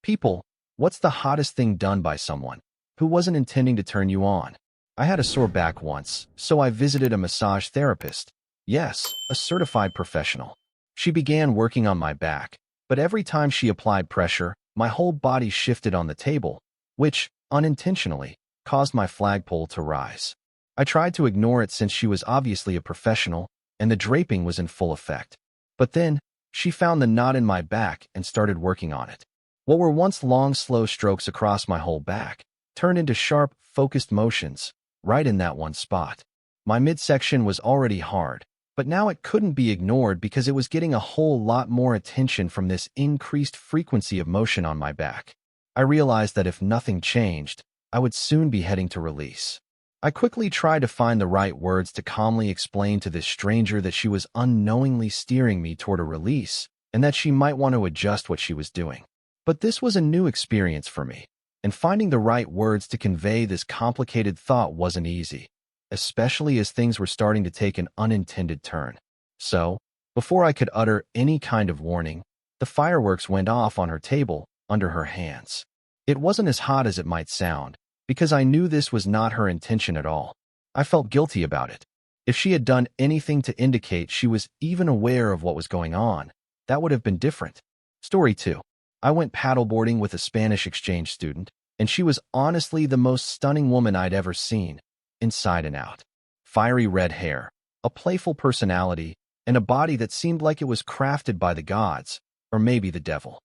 People, what's the hottest thing done by someone who wasn't intending to turn you on? I had a sore back once, so I visited a massage therapist. Yes, a certified professional. She began working on my back, but every time she applied pressure, my whole body shifted on the table, which, unintentionally, caused my flagpole to rise. I tried to ignore it since she was obviously a professional, and the draping was in full effect. But then, she found the knot in my back and started working on it. What were once long, slow strokes across my whole back turned into sharp, focused motions, right in that one spot. My midsection was already hard, but now it couldn't be ignored because it was getting a whole lot more attention from this increased frequency of motion on my back. I realized that if nothing changed, I would soon be heading to release. I quickly tried to find the right words to calmly explain to this stranger that she was unknowingly steering me toward a release and that she might want to adjust what she was doing. But this was a new experience for me, and finding the right words to convey this complicated thought wasn't easy, especially as things were starting to take an unintended turn. So, before I could utter any kind of warning, the fireworks went off on her table under her hands. It wasn't as hot as it might sound, because I knew this was not her intention at all. I felt guilty about it. If she had done anything to indicate she was even aware of what was going on, that would have been different. Story 2. I went paddleboarding with a Spanish exchange student, and she was honestly the most stunning woman I'd ever seen, inside and out. Fiery red hair, a playful personality, and a body that seemed like it was crafted by the gods, or maybe the devil.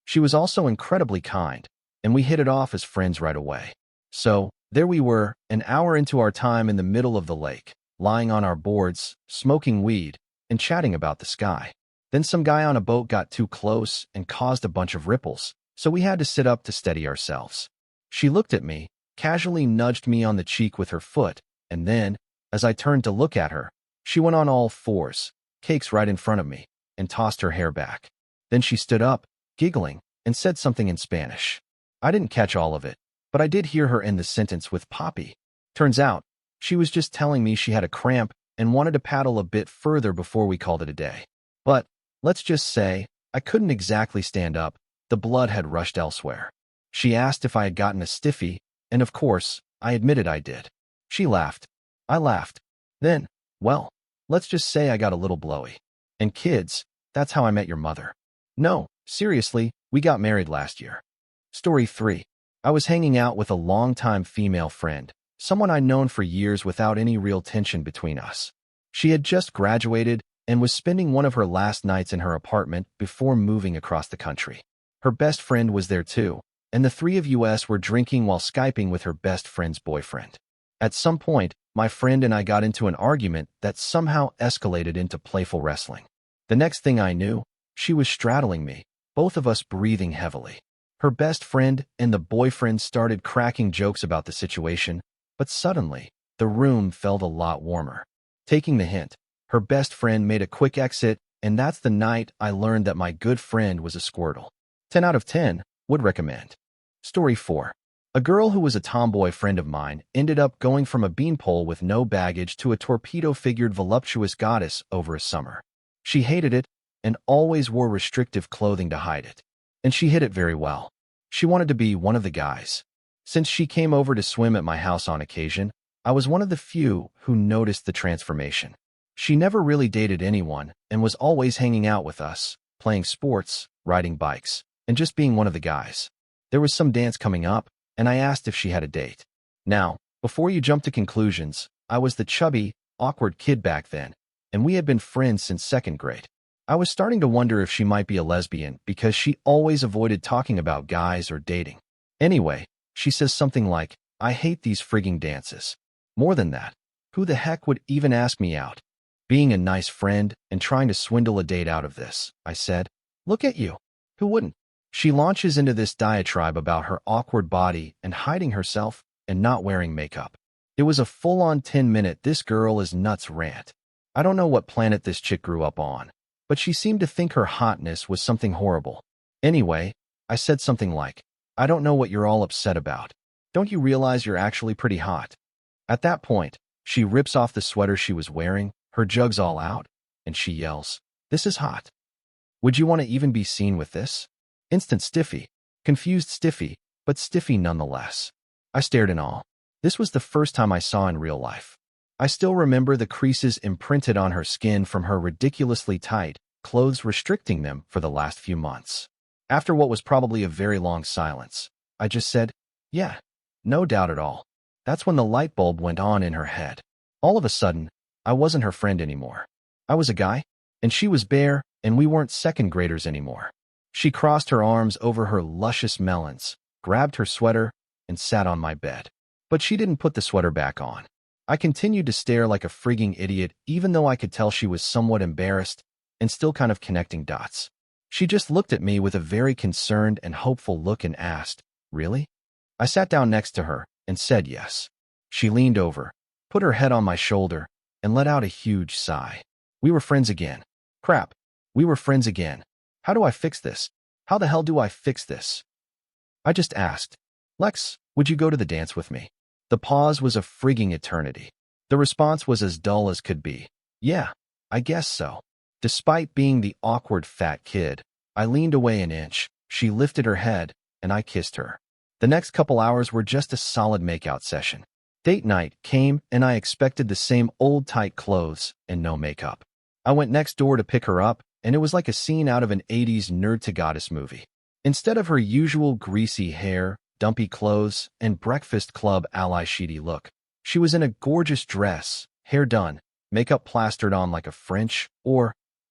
She was also incredibly kind, and we hit it off as friends right away. So, there we were, an hour into our time in the middle of the lake, lying on our boards, smoking weed, and chatting about the sky. Then some guy on a boat got too close and caused a bunch of ripples, so we had to sit up to steady ourselves. She looked at me, casually nudged me on the cheek with her foot, and then, as I turned to look at her, she went on all fours, cakes right in front of me, and tossed her hair back. Then she stood up, giggling, and said something in Spanish. I didn't catch all of it, but I did hear her end the sentence with Papi. Turns out, she was just telling me she had a cramp and wanted to paddle a bit further before we called it a day. But, let's just say, I couldn't exactly stand up. The blood had rushed elsewhere. She asked if I had gotten a stiffy, and of course, I admitted I did. She laughed. I laughed. Then, well, let's just say I got a little blowy. And kids, that's how I met your mother. No, seriously, we got married last year. Story 3. I was hanging out with a longtime female friend, someone I'd known for years without any real tension between us. She had just graduated and was spending one of her last nights in her apartment before moving across the country. Her best friend was there too, and the three of us were drinking while Skyping with her best friend's boyfriend. At some point, my friend and I got into an argument that somehow escalated into playful wrestling. The next thing I knew, she was straddling me, both of us breathing heavily. Her best friend and the boyfriend started cracking jokes about the situation, but suddenly, the room felt a lot warmer. Taking the hint, her best friend made a quick exit, and that's the night I learned that my good friend was a squirtle. 10 out of 10, would recommend. Story 4. A girl who was a tomboy friend of mine ended up going from a beanpole with no baggage to a torpedo-figured voluptuous goddess over a summer. She hated it and always wore restrictive clothing to hide it. And she hid it very well. She wanted to be one of the guys. Since she came over to swim at my house on occasion, I was one of the few who noticed the transformation. She never really dated anyone and was always hanging out with us, playing sports, riding bikes, and just being one of the guys. There was some dance coming up, and I asked if she had a date. Now, before you jump to conclusions, I was the chubby, awkward kid back then, and we had been friends since 2nd grade. I was starting to wonder if she might be a lesbian because she always avoided talking about guys or dating. Anyway, she says something like, I hate these frigging dances. More than that, who the heck would even ask me out? Being a nice friend and trying to swindle a date out of this, I said, look at you. Who wouldn't? She launches into this diatribe about her awkward body and hiding herself and not wearing makeup. It was a full-on 10-minute this girl is nuts rant. I don't know what planet this chick grew up on, but she seemed to think her hotness was something horrible. Anyway, I said something like, I don't know what you're all upset about. Don't you realize you're actually pretty hot? At that point, she rips off the sweater she was wearing, her jugs all out, and she yells, this is hot. Would you want to even be seen with this? Instant stiffy. Confused stiffy, but stiffy nonetheless. I stared in awe. This was the first time I saw in real life. I still remember the creases imprinted on her skin from her ridiculously tight clothes restricting them for the last few months. After what was probably a very long silence, I just said, "Yeah, no doubt at all." That's when the light bulb went on in her head. All of a sudden, I wasn't her friend anymore. I was a guy, and she was bare, and we weren't second graders anymore. She crossed her arms over her luscious melons, grabbed her sweater, and sat on my bed. But she didn't put the sweater back on. I continued to stare like a frigging idiot, even though I could tell she was somewhat embarrassed and still kind of connecting dots. She just looked at me with a very concerned and hopeful look and asked, "Really?" I sat down next to her and said yes. She leaned over, put her head on my shoulder, and let out a huge sigh. We were friends again. Crap. We were friends again. How do I fix this? How the hell do I fix this? I just asked, "Lex, would you go to the dance with me?" The pause was a frigging eternity. The response was as dull as could be. Yeah, I guess so. Despite being the awkward fat kid, I leaned away an inch, she lifted her head, and I kissed her. The next couple hours were just a solid makeout session. Date night came, and I expected the same old tight clothes and no makeup. I went next door to pick her up, and it was like a scene out of an 80s Nerd to Goddess movie. Instead of her usual greasy hair, dumpy clothes, and Breakfast Club ally sheedy look, she was in a gorgeous dress, hair done, makeup plastered on like a French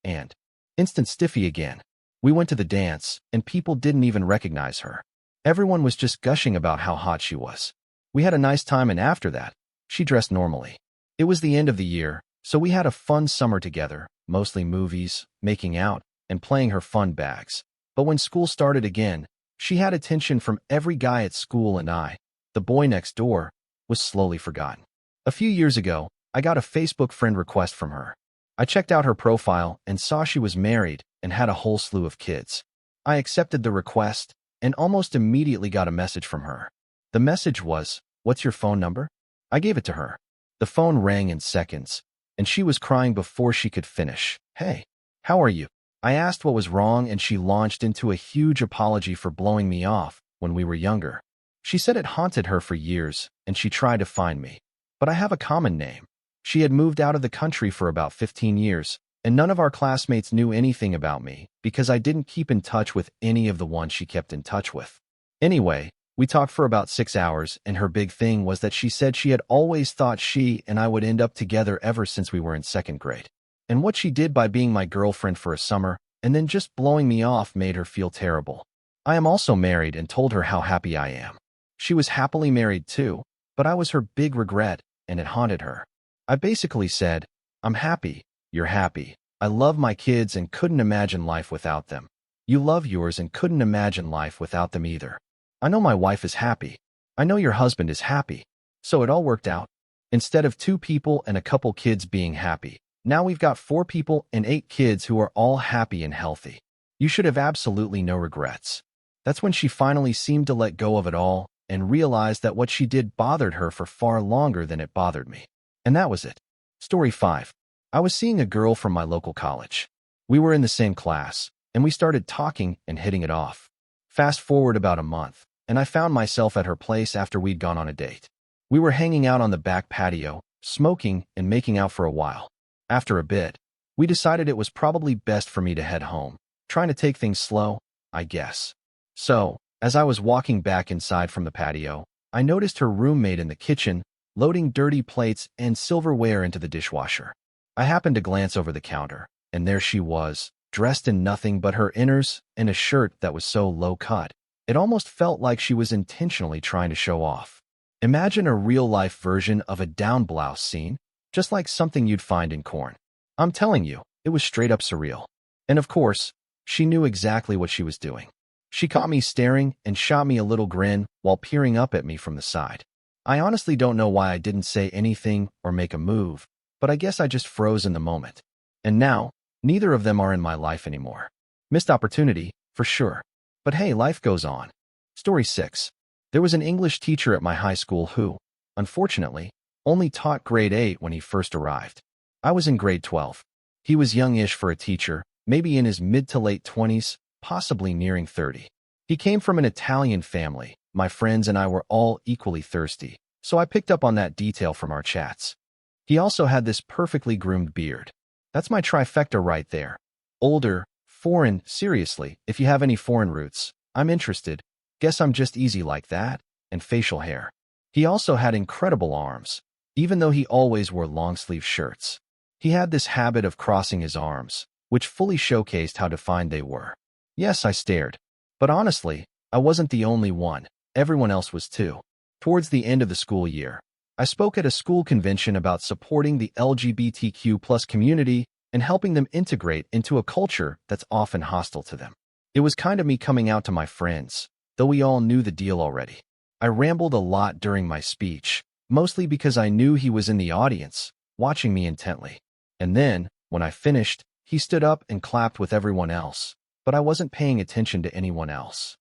and instant stiffy again. We went to the dance, and people didn't even recognize her. Everyone was just gushing about how hot she was. We had a nice time, and after that, she dressed normally. It was the end of the year, so we had a fun summer together, mostly movies, making out, and playing her fun bags. But when school started again, she had attention from every guy at school, and I, the boy next door, was slowly forgotten. A few years ago, I got a Facebook friend request from her. I checked out her profile and saw she was married and had a whole slew of kids. I accepted the request and almost immediately got a message from her. The message was, "What's your phone number?" I gave it to her. The phone rang in seconds, and she was crying before she could finish. "Hey, how are you?" I asked what was wrong, and she launched into a huge apology for blowing me off when we were younger. She said it haunted her for years, and she tried to find me. But I have a common name. She had moved out of the country for about 15 years, and none of our classmates knew anything about me because I didn't keep in touch with any of the ones she kept in touch with. Anyway, we talked for about 6 hours, and her big thing was that she said she had always thought she and I would end up together ever since we were in second grade. And what she did by being my girlfriend for a summer and then just blowing me off made her feel terrible. I am also married and told her how happy I am. She was happily married too, but I was her big regret, and it haunted her. I basically said, "I'm happy, you're happy. I love my kids and couldn't imagine life without them. You love yours and couldn't imagine life without them either. I know my wife is happy. I know your husband is happy. So it all worked out. Instead of 2 people and a couple kids being happy, now we've got 4 people and 8 kids who are all happy and healthy. You should have absolutely no regrets." That's when she finally seemed to let go of it all and realized that what she did bothered her for far longer than it bothered me. And that was it. Story 5. I was seeing a girl from my local college. We were in the same class, and we started talking and hitting it off. Fast forward about a month, and I found myself at her place after we'd gone on a date. We were hanging out on the back patio, smoking and making out for a while. After a bit, we decided it was probably best for me to head home, trying to take things slow, I guess. So, as I was walking back inside from the patio, I noticed her roommate in the kitchen, loading dirty plates and silverware into the dishwasher. I happened to glance over the counter, and there she was, dressed in nothing but her inners and a shirt that was so low-cut. It almost felt like she was intentionally trying to show off. Imagine a real-life version of a down blouse scene, just like something you'd find in Corn. I'm telling you, it was straight up surreal. And of course, she knew exactly what she was doing. She caught me staring and shot me a little grin while peering up at me from the side. I honestly don't know why I didn't say anything or make a move, but I guess I just froze in the moment. And now, neither of them are in my life anymore. Missed opportunity, for sure. But hey, life goes on. Story 6. There was an English teacher at my high school who, unfortunately, only taught grade 8 when he first arrived. I was in grade 12. He was youngish for a teacher, maybe in his mid to late 20s, possibly nearing 30. He came from an Italian family. My friends and I were all equally thirsty, so I picked up on that detail from our chats. He also had this perfectly groomed beard. That's my trifecta right there. Older, foreign, seriously, if you have any foreign roots, I'm interested. Guess I'm just easy like that, and facial hair. He also had incredible arms, even though he always wore long-sleeve shirts. He had this habit of crossing his arms, which fully showcased how defined they were. Yes, I stared. But honestly, I wasn't the only one. Everyone else was too. Towards the end of the school year, I spoke at a school convention about supporting the LGBTQ+ community and helping them integrate into a culture that's often hostile to them. It was kind of me coming out to my friends, though we all knew the deal already. I rambled a lot during my speech, mostly because I knew he was in the audience, watching me intently. And then, when I finished, he stood up and clapped with everyone else, but I wasn't paying attention to anyone else.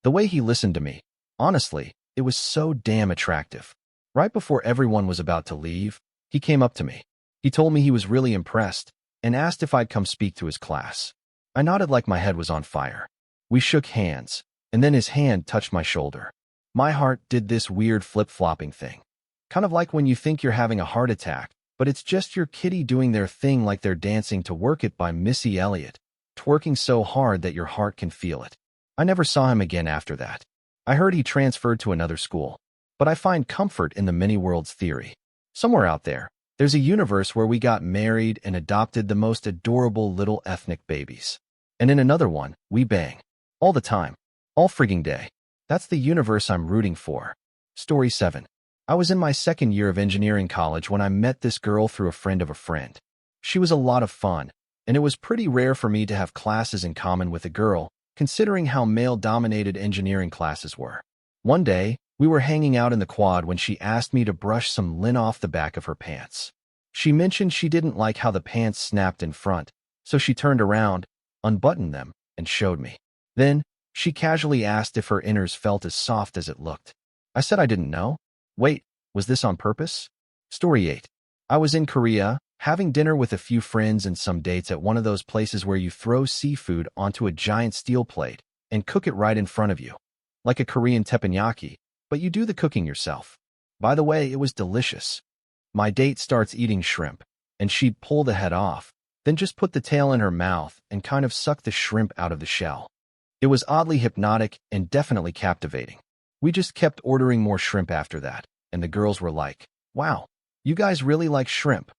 The way he listened to me, honestly, it was so damn attractive. Right before everyone was about to leave, he came up to me. He told me he was really impressed and asked if I'd come speak to his class. I nodded like my head was on fire. We shook hands, and then his hand touched my shoulder. My heart did this weird flip-flopping thing. Kind of like when you think you're having a heart attack, but it's just your kitty doing their thing like they're dancing to Work It by Missy Elliott, twerking so hard that your heart can feel it. I never saw him again after that. I heard he transferred to another school, but I find comfort in the many worlds theory. Somewhere out there, there's a universe where we got married and adopted the most adorable little ethnic babies. And in another one, we bang. All the time. All frigging day. That's the universe I'm rooting for. Story 7. I was in my second year of engineering college when I met this girl through a friend of a friend. She was a lot of fun, and it was pretty rare for me to have classes in common with a girl, considering how male-dominated engineering classes were. One day, we were hanging out in the quad when she asked me to brush some lint off the back of her pants. She mentioned she didn't like how the pants snapped in front, so she turned around, unbuttoned them, and showed me. Then, she casually asked if her inners felt as soft as it looked. I said I didn't know. Wait, was this on purpose? Story 8. I was in Korea, having dinner with a few friends and some dates at one of those places where you throw seafood onto a giant steel plate and cook it right in front of you. Like a Korean teppanyaki, but you do the cooking yourself. By the way, it was delicious. My date starts eating shrimp, and she'd pull the head off, then just put the tail in her mouth and kind of suck the shrimp out of the shell. It was oddly hypnotic and definitely captivating. We just kept ordering more shrimp after that, and the girls were like, "Wow, you guys really like shrimp?"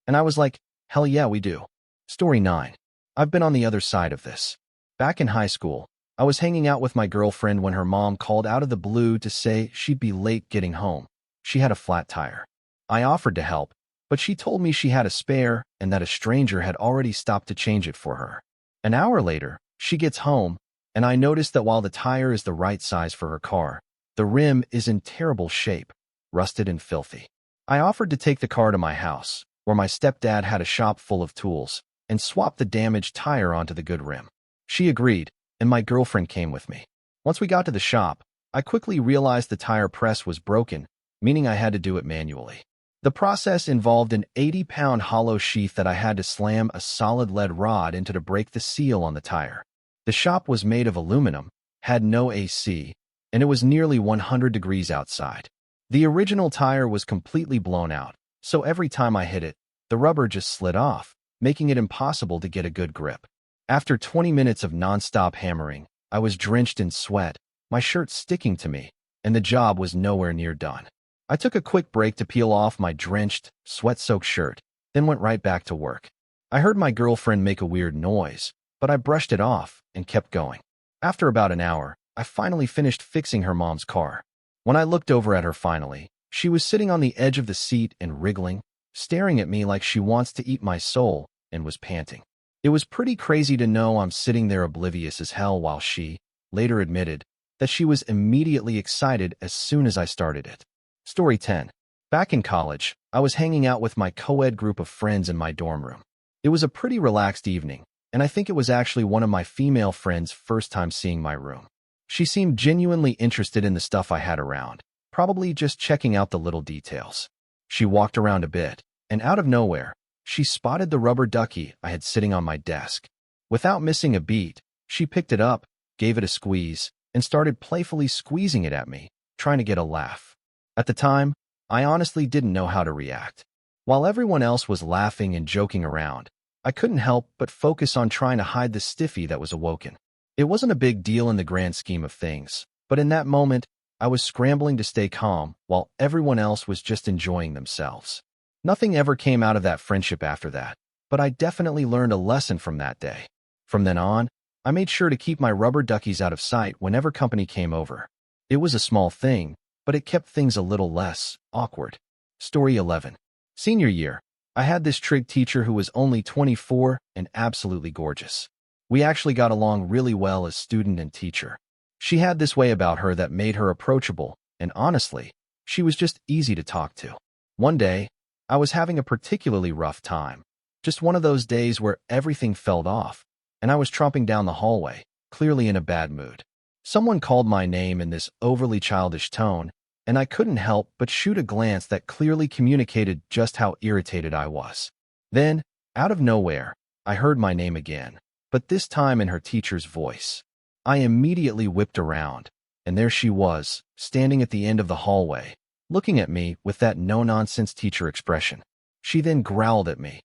And I was like, "Hell yeah, we do." Story 9. I've been on the other side of this. Back in high school, I was hanging out with my girlfriend when her mom called out of the blue to say she'd be late getting home. She had a flat tire. I offered to help, but she told me she had a spare and that a stranger had already stopped to change it for her. An hour later, she gets home, and I noticed that while the tire is the right size for her car, the rim is in terrible shape, rusted and filthy. I offered to take the car to my house, where my stepdad had a shop full of tools, and swap the damaged tire onto the good rim. She agreed, and my girlfriend came with me. Once we got to the shop, I quickly realized the tire press was broken, meaning I had to do it manually. The process involved an 80-pound hollow sheath that I had to slam a solid lead rod into to break the seal on the tire. The shop was made of aluminum, had no AC, and it was nearly 100 degrees outside. The original tire was completely blown out, so every time I hit it, the rubber just slid off, making it impossible to get a good grip. After 20 minutes of non-stop hammering, I was drenched in sweat, my shirt sticking to me, and the job was nowhere near done. I took a quick break to peel off my drenched, sweat-soaked shirt, then went right back to work. I heard my girlfriend make a weird noise, but I brushed it off and kept going. After about an hour, I finally finished fixing her mom's car. When I looked over at her finally, she was sitting on the edge of the seat and wriggling, staring at me like she wants to eat my soul, and was panting. It was pretty crazy to know I'm sitting there oblivious as hell while she, later admitted, that she was immediately excited as soon as I started it. Story 10. Back in college, I was hanging out with my co-ed group of friends in my dorm room. It was a pretty relaxed evening, and I think it was actually one of my female friends' first time seeing my room. She seemed genuinely interested in the stuff I had around, probably just checking out the little details. She walked around a bit, and out of nowhere, she spotted the rubber ducky I had sitting on my desk. Without missing a beat, she picked it up, gave it a squeeze, and started playfully squeezing it at me, trying to get a laugh. At the time, I honestly didn't know how to react. While everyone else was laughing and joking around, I couldn't help but focus on trying to hide the stiffy that was awoken. It wasn't a big deal in the grand scheme of things, but in that moment, I was scrambling to stay calm while everyone else was just enjoying themselves. Nothing ever came out of that friendship after that, but I definitely learned a lesson from that day. From then on, I made sure to keep my rubber duckies out of sight whenever company came over. It was a small thing, but it kept things a little less awkward. Story 11. Senior year, I had this trig teacher who was only 24 and absolutely gorgeous. We actually got along really well as student and teacher. She had this way about her that made her approachable, and honestly, she was just easy to talk to. One day, I was having a particularly rough time. Just one of those days where everything fell off, and I was tromping down the hallway, clearly in a bad mood. Someone called my name in this overly childish tone, and I couldn't help but shoot a glance that clearly communicated just how irritated I was. Then, out of nowhere, I heard my name again, but this time in her teacher's voice. I immediately whipped around, and there she was, standing at the end of the hallway, looking at me with that no-nonsense teacher expression. She then growled at me.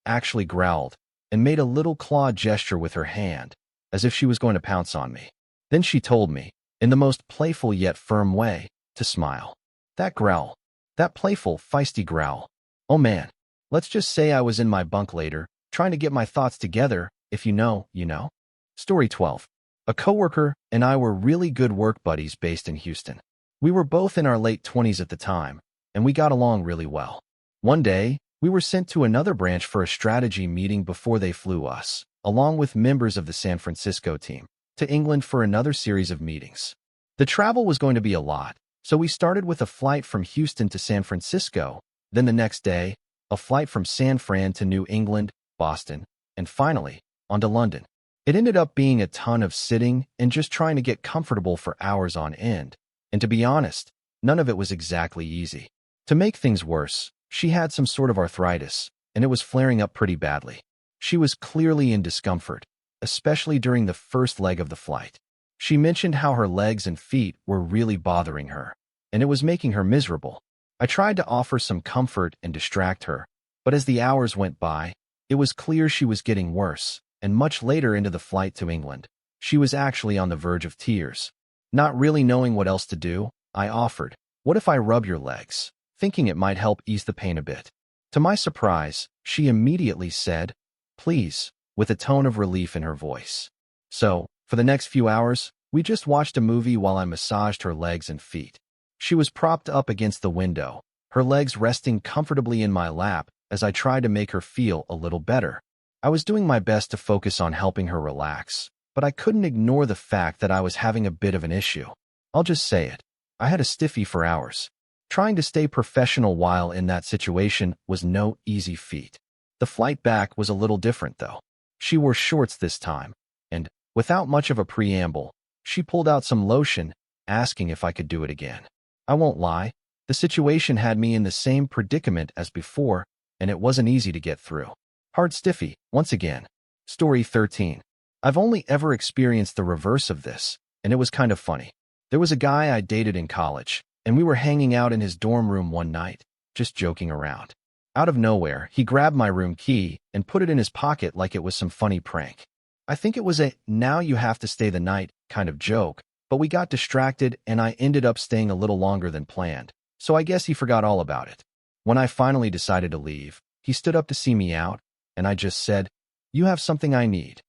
Actually growled, and made a little claw gesture with her hand, as if she was going to pounce on me. Then she told me, in the most playful yet firm way, to smile. That growl. That playful, feisty growl. Oh man. Let's just say I was in my bunk later, trying to get my thoughts together, if you know, you know. Story 12. A coworker and I were really good work buddies based in Houston. We were both in our late 20s at the time, and we got along really well. One day, we were sent to another branch for a strategy meeting before they flew us, along with members of the San Francisco team, to England for another series of meetings. The travel was going to be a lot, so we started with a flight from Houston to San Francisco, then the next day, a flight from San Fran to New England, Boston, and finally, on to London. It ended up being a ton of sitting and just trying to get comfortable for hours on end, and to be honest, none of it was exactly easy. To make things worse, she had some sort of arthritis, and it was flaring up pretty badly. She was clearly in discomfort, especially during the first leg of the flight. She mentioned how her legs and feet were really bothering her, and it was making her miserable. I tried to offer some comfort and distract her, but as the hours went by, it was clear she was getting worse, and much later into the flight to England, she was actually on the verge of tears. Not really knowing what else to do, I offered, "What if I rub your legs?" thinking it might help ease the pain a bit. To my surprise, she immediately said, "Please," with a tone of relief in her voice. So, for the next few hours, we just watched a movie while I massaged her legs and feet. She was propped up against the window, her legs resting comfortably in my lap as I tried to make her feel a little better. I was doing my best to focus on helping her relax, but I couldn't ignore the fact that I was having a bit of an issue. I'll just say it. I had a stiffy for hours. Trying to stay professional while in that situation was no easy feat. The flight back was a little different, though. She wore shorts this time, and, without much of a preamble, she pulled out some lotion, asking if I could do it again. I won't lie, the situation had me in the same predicament as before, and it wasn't easy to get through. Hard stiffy, once again. Story 13. I've only ever experienced the reverse of this, and it was kind of funny. There was a guy I dated in college, and we were hanging out in his dorm room one night, just joking around. Out of nowhere, he grabbed my room key and put it in his pocket like it was some funny prank. I think it was a "now you have to stay the night" kind of joke, but we got distracted and I ended up staying a little longer than planned, so I guess he forgot all about it. When I finally decided to leave, he stood up to see me out, and I just said, "You have something I need."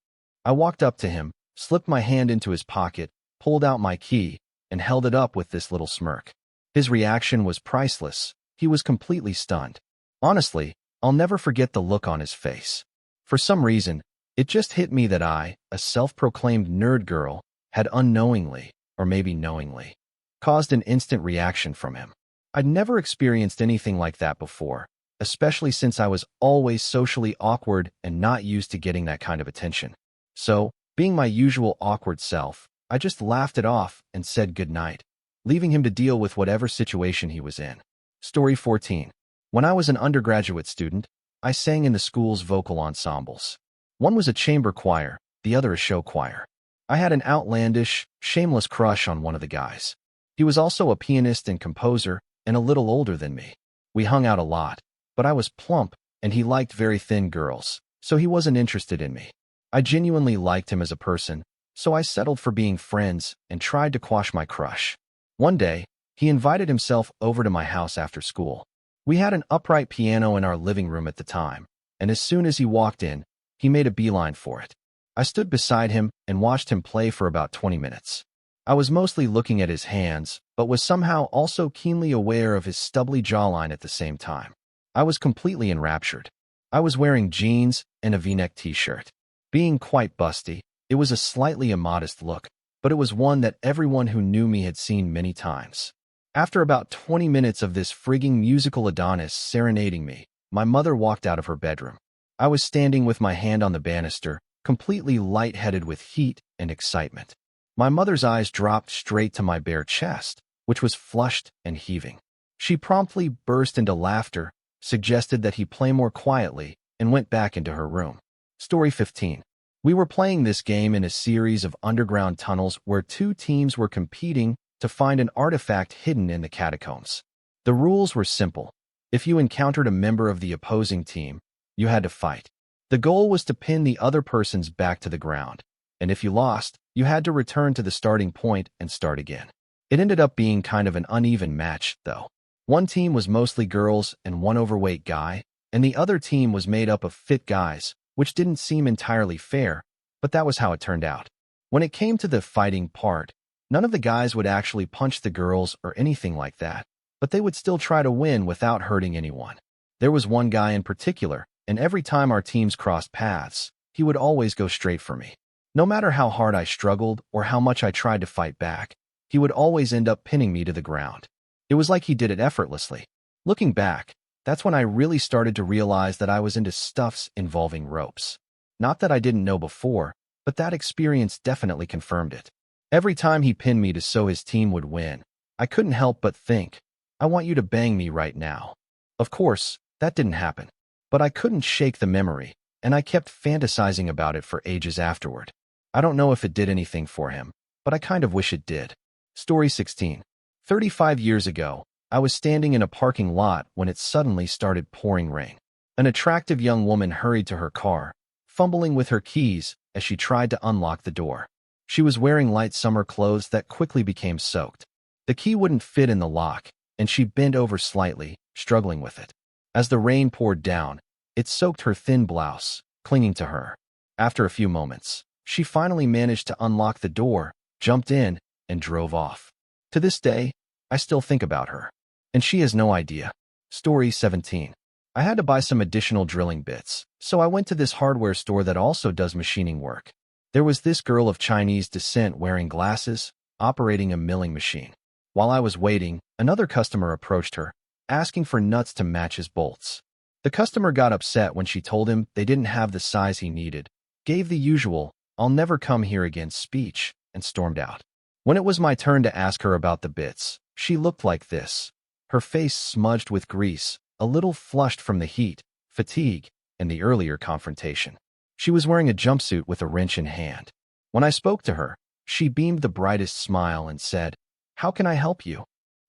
I walked up to him, slipped my hand into his pocket, pulled out my key, and held it up with this little smirk. His reaction was priceless. He was completely stunned. Honestly, I'll never forget the look on his face. For some reason, it just hit me that I, a self-proclaimed nerd girl, had unknowingly, or maybe knowingly, caused an instant reaction from him. I'd never experienced anything like that before, especially since I was always socially awkward and not used to getting that kind of attention. So, being my usual awkward self, I just laughed it off and said goodnight, leaving him to deal with whatever situation he was in. Story 14. When I was an undergraduate student, I sang in the school's vocal ensembles. One was a chamber choir, the other a show choir. I had an outlandish, shameless crush on one of the guys. He was also a pianist and composer, and a little older than me. We hung out a lot, but I was plump, and he liked very thin girls, so he wasn't interested in me. I genuinely liked him as a person, so I settled for being friends and tried to quash my crush. One day, he invited himself over to my house after school. We had an upright piano in our living room at the time, and as soon as he walked in, he made a beeline for it. I stood beside him and watched him play for about 20 minutes. I was mostly looking at his hands, but was somehow also keenly aware of his stubbly jawline at the same time. I was completely enraptured. I was wearing jeans and a V-neck t-shirt. Being quite busty, it was a slightly immodest look, but it was one that everyone who knew me had seen many times. After about 20 minutes of this frigging musical adonis serenading me, my mother walked out of her bedroom. I was standing with my hand on the banister, completely lightheaded with heat and excitement. My mother's eyes dropped straight to my bare chest, which was flushed and heaving. She promptly burst into laughter, suggested that he play more quietly, and went back into her room. Story 15. We were playing this game in a series of underground tunnels where two teams were competing to find an artifact hidden in the catacombs. The rules were simple. If you encountered a member of the opposing team, you had to fight. The goal was to pin the other person's back to the ground, and if you lost, you had to return to the starting point and start again. It ended up being kind of an uneven match, though. One team was mostly girls and one overweight guy, and the other team was made up of fit guys, which didn't seem entirely fair, but that was how it turned out. When it came to the fighting part, none of the guys would actually punch the girls or anything like that, but they would still try to win without hurting anyone. There was one guy in particular, and every time our teams crossed paths, he would always go straight for me. No matter how hard I struggled or how much I tried to fight back, he would always end up pinning me to the ground. It was like he did it effortlessly. Looking back, that's when I really started to realize that I was into stuffs involving ropes. Not that I didn't know before, but that experience definitely confirmed it. Every time he pinned me so his team would win, I couldn't help but think, I want you to bang me right now. Of course, that didn't happen, but I couldn't shake the memory, and I kept fantasizing about it for ages afterward. I don't know if it did anything for him, but I kind of wish it did. Story 16. 35 years ago, I was standing in a parking lot when it suddenly started pouring rain. An attractive young woman hurried to her car, fumbling with her keys as she tried to unlock the door. She was wearing light summer clothes that quickly became soaked. The key wouldn't fit in the lock, and she bent over slightly, struggling with it. As the rain poured down, it soaked her thin blouse, clinging to her. After a few moments, she finally managed to unlock the door, jumped in, and drove off. To this day, I still think about her. And she has no idea. Story 17. I had to buy some additional drilling bits, so I went to this hardware store that also does machining work. There was this girl of Chinese descent wearing glasses, operating a milling machine. While I was waiting, another customer approached her, asking for nuts to match his bolts. The customer got upset when she told him they didn't have the size he needed, gave the usual, "I'll never come here again" speech, and stormed out. When it was my turn to ask her about the bits, she looked like this. Her face smudged with grease, a little flushed from the heat, fatigue, and the earlier confrontation. She was wearing a jumpsuit with a wrench in hand. When I spoke to her, she beamed the brightest smile and said, "How can I help you?"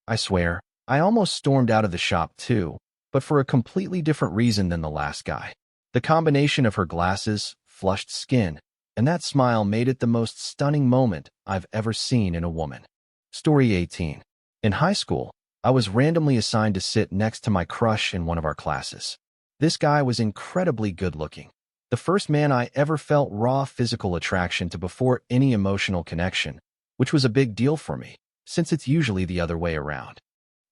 I swear, I almost stormed out of the shop too, but for a completely different reason than the last guy. The combination of her glasses, flushed skin, and that smile made it the most stunning moment I've ever seen in a woman. Story 18. In high school, I was randomly assigned to sit next to my crush in one of our classes. This guy was incredibly good-looking. The first man I ever felt raw physical attraction to before any emotional connection, which was a big deal for me, since it's usually the other way around.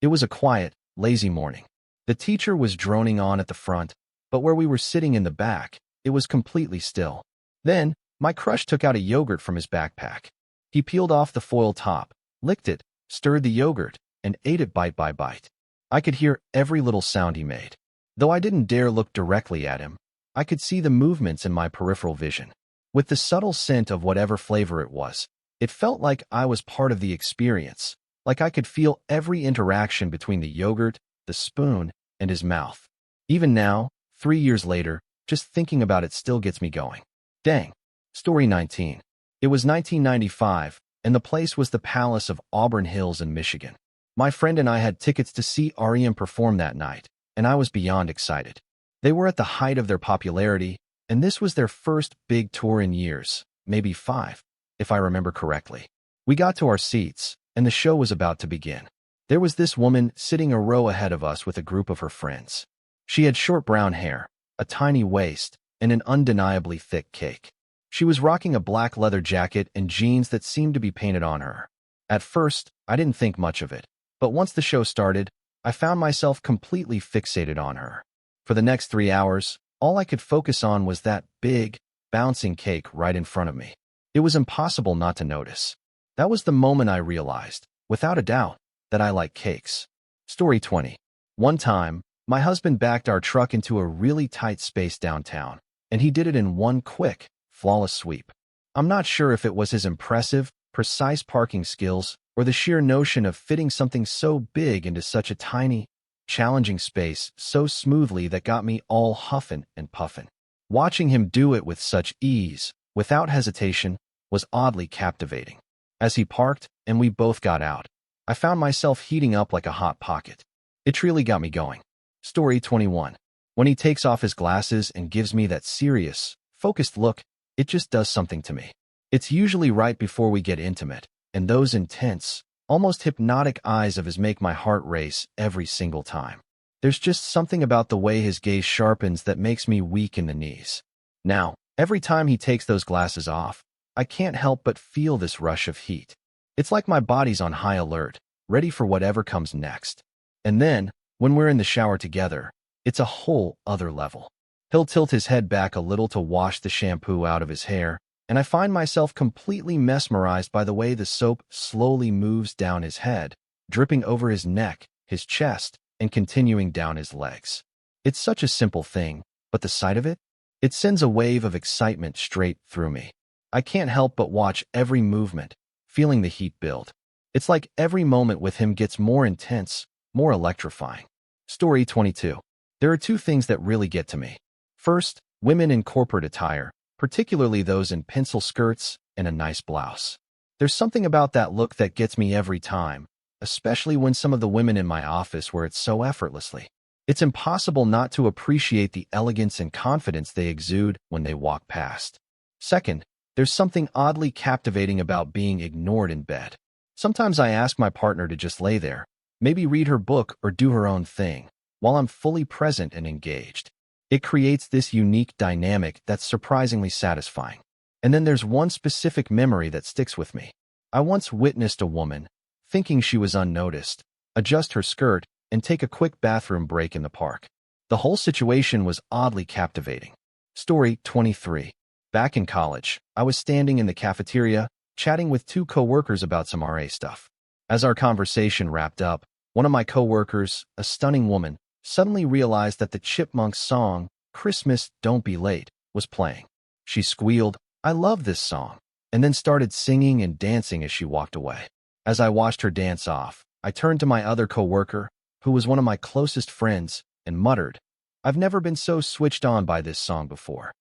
It was a quiet, lazy morning. The teacher was droning on at the front, but where we were sitting in the back, it was completely still. Then, my crush took out a yogurt from his backpack. He peeled off the foil top, licked it, stirred the yogurt, and ate it bite by bite. I could hear every little sound he made. Though I didn't dare look directly at him, I could see the movements in my peripheral vision. With the subtle scent of whatever flavor it was, it felt like I was part of the experience, like I could feel every interaction between the yogurt, the spoon, and his mouth. Even now, 3 years later, just thinking about it still gets me going. Dang. Story 19. It was 1995, and the place was the Palace of Auburn Hills in Michigan. My friend and I had tickets to see REM perform that night, and I was beyond excited. They were at the height of their popularity, and this was their first big tour in years, maybe 5, if I remember correctly. We got to our seats, and the show was about to begin. There was this woman sitting a row ahead of us with a group of her friends. She had short brown hair, a tiny waist, and an undeniably thick cake. She was rocking a black leather jacket and jeans that seemed to be painted on her. At first, I didn't think much of it, but once the show started, I found myself completely fixated on her. For the next 3 hours, all I could focus on was that big, bouncing cake right in front of me. It was impossible not to notice. That was the moment I realized, without a doubt, that I like cakes. Story 20. One time, my husband backed our truck into a really tight space downtown, and he did it in one quick, flawless sweep. I'm not sure if it was his impressive, precise parking skills or the sheer notion of fitting something so big into such a tiny, challenging space so smoothly that got me all huffing and puffing. Watching him do it with such ease, without hesitation, was oddly captivating. As he parked and we both got out, I found myself heating up like a hot pocket. It really got me going. Story 21. When he takes off his glasses and gives me that serious, focused look, it just does something to me. It's usually right before we get intimate, and those intense, almost hypnotic eyes of his make my heart race every single time. There's just something about the way his gaze sharpens that makes me weak in the knees. Now, every time he takes those glasses off, I can't help but feel this rush of heat. It's like my body's on high alert, ready for whatever comes next. And then, when we're in the shower together, it's a whole other level. He'll tilt his head back a little to wash the shampoo out of his hair, and I find myself completely mesmerized by the way the soap slowly moves down his head, dripping over his neck, his chest, and continuing down his legs. It's such a simple thing, but the sight of it? It sends a wave of excitement straight through me. I can't help but watch every movement, feeling the heat build. It's like every moment with him gets more intense, more electrifying. Story 22. There are 2 things that really get to me. First, women in corporate attire, particularly those in pencil skirts and a nice blouse. There's something about that look that gets me every time, especially when some of the women in my office wear it so effortlessly. It's impossible not to appreciate the elegance and confidence they exude when they walk past. Second, there's something oddly captivating about being ignored in bed. Sometimes I ask my partner to just lay there, maybe read her book or do her own thing, while I'm fully present and engaged. It creates this unique dynamic that's surprisingly satisfying. And then there's one specific memory that sticks with me. I once witnessed a woman, thinking she was unnoticed, adjust her skirt and take a quick bathroom break in the park. The whole situation was oddly captivating. Story 23. Back in college, I was standing in the cafeteria, chatting with 2 coworkers about some RA stuff. As our conversation wrapped up, one of my coworkers, a stunning woman, suddenly realized that the Chipmunks song, "Christmas, Don't Be Late," was playing. She squealed, "I love this song," and then started singing and dancing as she walked away. As I watched her dance off, I turned to my other coworker, who was one of my closest friends, and muttered, "I've never been so switched on by this song before."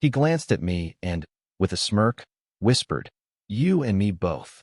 He glanced at me and, with a smirk, whispered, "You and me both."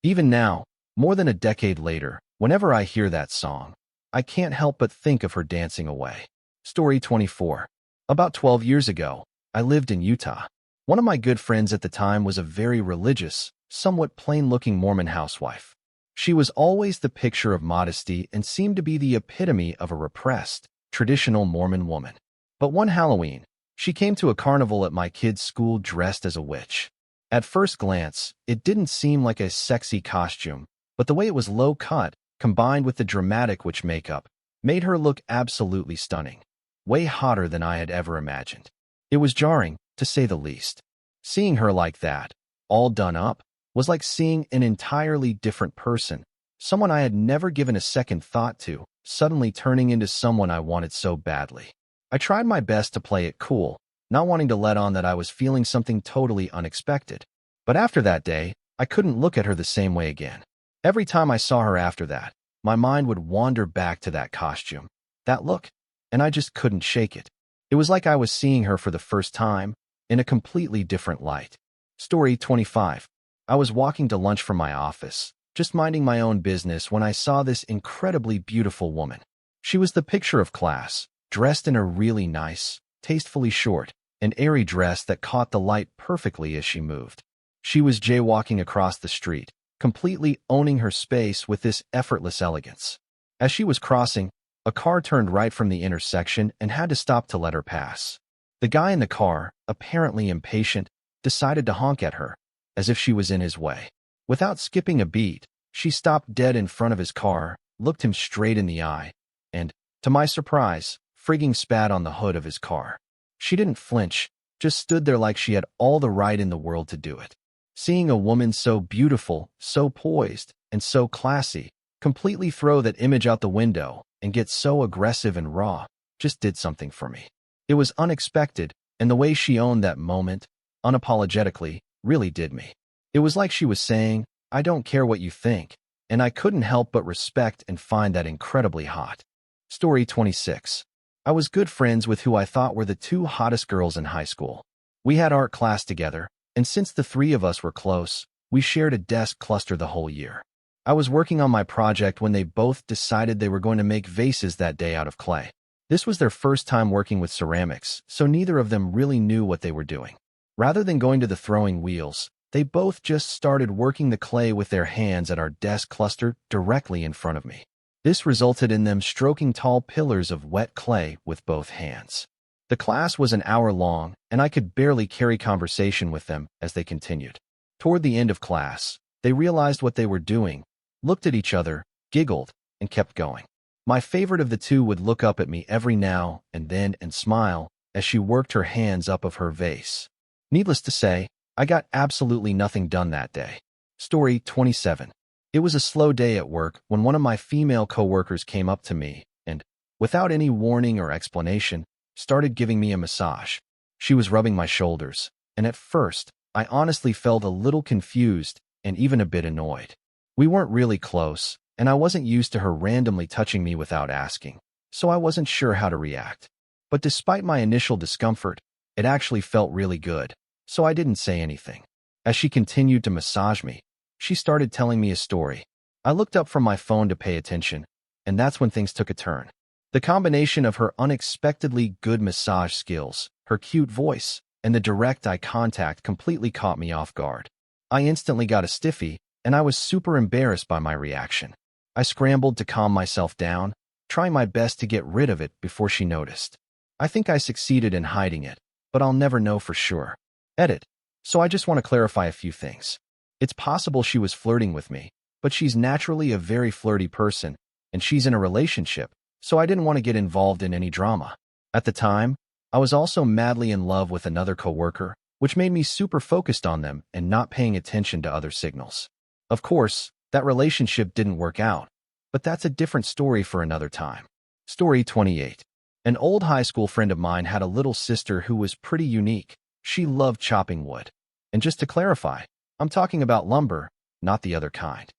Even now, more than a decade later, whenever I hear that song, I can't help but think of her dancing away. Story 24. About 12 years ago, I lived in Utah. One of my good friends at the time was a very religious, somewhat plain-looking Mormon housewife. She was always the picture of modesty and seemed to be the epitome of a repressed, traditional Mormon woman. But one Halloween, she came to a carnival at my kid's school dressed as a witch. At first glance, it didn't seem like a sexy costume, but the way it was low-cut, combined with the dramatic witch makeup, made her look absolutely stunning. Way hotter than I had ever imagined. It was jarring, to say the least. Seeing her like that, all done up, was like seeing an entirely different person, someone I had never given a second thought to, suddenly turning into someone I wanted so badly. I tried my best to play it cool, not wanting to let on that I was feeling something totally unexpected. But after that day, I couldn't look at her the same way again. Every time I saw her after that, my mind would wander back to that costume, that look, and I just couldn't shake it. It was like I was seeing her for the first time, in a completely different light. Story 25. I was walking to lunch from my office, just minding my own business when I saw this incredibly beautiful woman. She was the picture of class, dressed in a really nice, tastefully short, and airy dress that caught the light perfectly as she moved. She was jaywalking across the street, completely owning her space with this effortless elegance. As she was crossing, a car turned right from the intersection and had to stop to let her pass. The guy in the car, apparently impatient, decided to honk at her, as if she was in his way. Without skipping a beat, she stopped dead in front of his car, looked him straight in the eye, and, to my surprise, frigging spat on the hood of his car. She didn't flinch, just stood there like she had all the right in the world to do it. Seeing a woman so beautiful, so poised, and so classy, completely throw that image out the window and get so aggressive and raw, just did something for me. It was unexpected, and the way she owned that moment, unapologetically, really did me. It was like she was saying, I don't care what you think, and I couldn't help but respect and find that incredibly hot. Story 26. I was good friends with who I thought were the two hottest girls in high school. We had art class together, and since the three of us were close, we shared a desk cluster the whole year. I was working on my project when they both decided they were going to make vases that day out of clay. This was their first time working with ceramics, so neither of them really knew what they were doing. Rather than going to the throwing wheels, they both just started working the clay with their hands at our desk cluster directly in front of me. This resulted in them stroking tall pillars of wet clay with both hands. The class was an hour long, and I could barely carry conversation with them as they continued. Toward the end of class, they realized what they were doing, looked at each other, giggled, and kept going. My favorite of the two would look up at me every now and then and smile as she worked her hands up of her vase. Needless to say, I got absolutely nothing done that day. Story 27. It was a slow day at work when one of my female coworkers came up to me and, without any warning or explanation, started giving me a massage. She was rubbing my shoulders, and at first, I honestly felt a little confused and even a bit annoyed. We weren't really close, and I wasn't used to her randomly touching me without asking, so I wasn't sure how to react. But despite my initial discomfort, it actually felt really good, so I didn't say anything. As she continued to massage me, she started telling me a story. I looked up from my phone to pay attention, and that's when things took a turn. The combination of her unexpectedly good massage skills, her cute voice, and the direct eye contact completely caught me off guard. I instantly got a stiffy, and I was super embarrassed by my reaction. I scrambled to calm myself down, trying my best to get rid of it before she noticed. I think I succeeded in hiding it, but I'll never know for sure. Edit. So I just want to clarify a few things. It's possible she was flirting with me, but she's naturally a very flirty person, and she's in a relationship, so I didn't want to get involved in any drama. At the time, I was also madly in love with another coworker, which made me super focused on them and not paying attention to other signals. Of course, that relationship didn't work out, but that's a different story for another time. Story 28. An old high school friend of mine had a little sister who was pretty unique. She loved chopping wood. And just to clarify, I'm talking about lumber, not the other kind.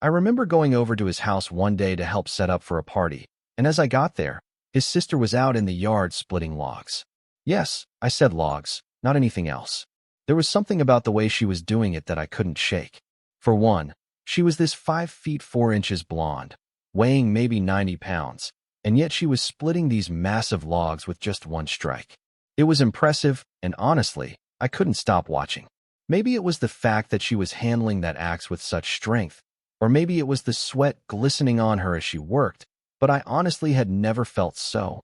I remember going over to his house one day to help set up for a party, and as I got there, his sister was out in the yard splitting logs. Yes, I said logs, not anything else. There was something about the way she was doing it that I couldn't shake. For one, she was this 5 feet 4 inches blonde, weighing maybe 90 pounds, and yet she was splitting these massive logs with just one strike. It was impressive, and honestly, I couldn't stop watching. Maybe it was the fact that she was handling that axe with such strength, or maybe it was the sweat glistening on her as she worked, but I honestly had never felt so,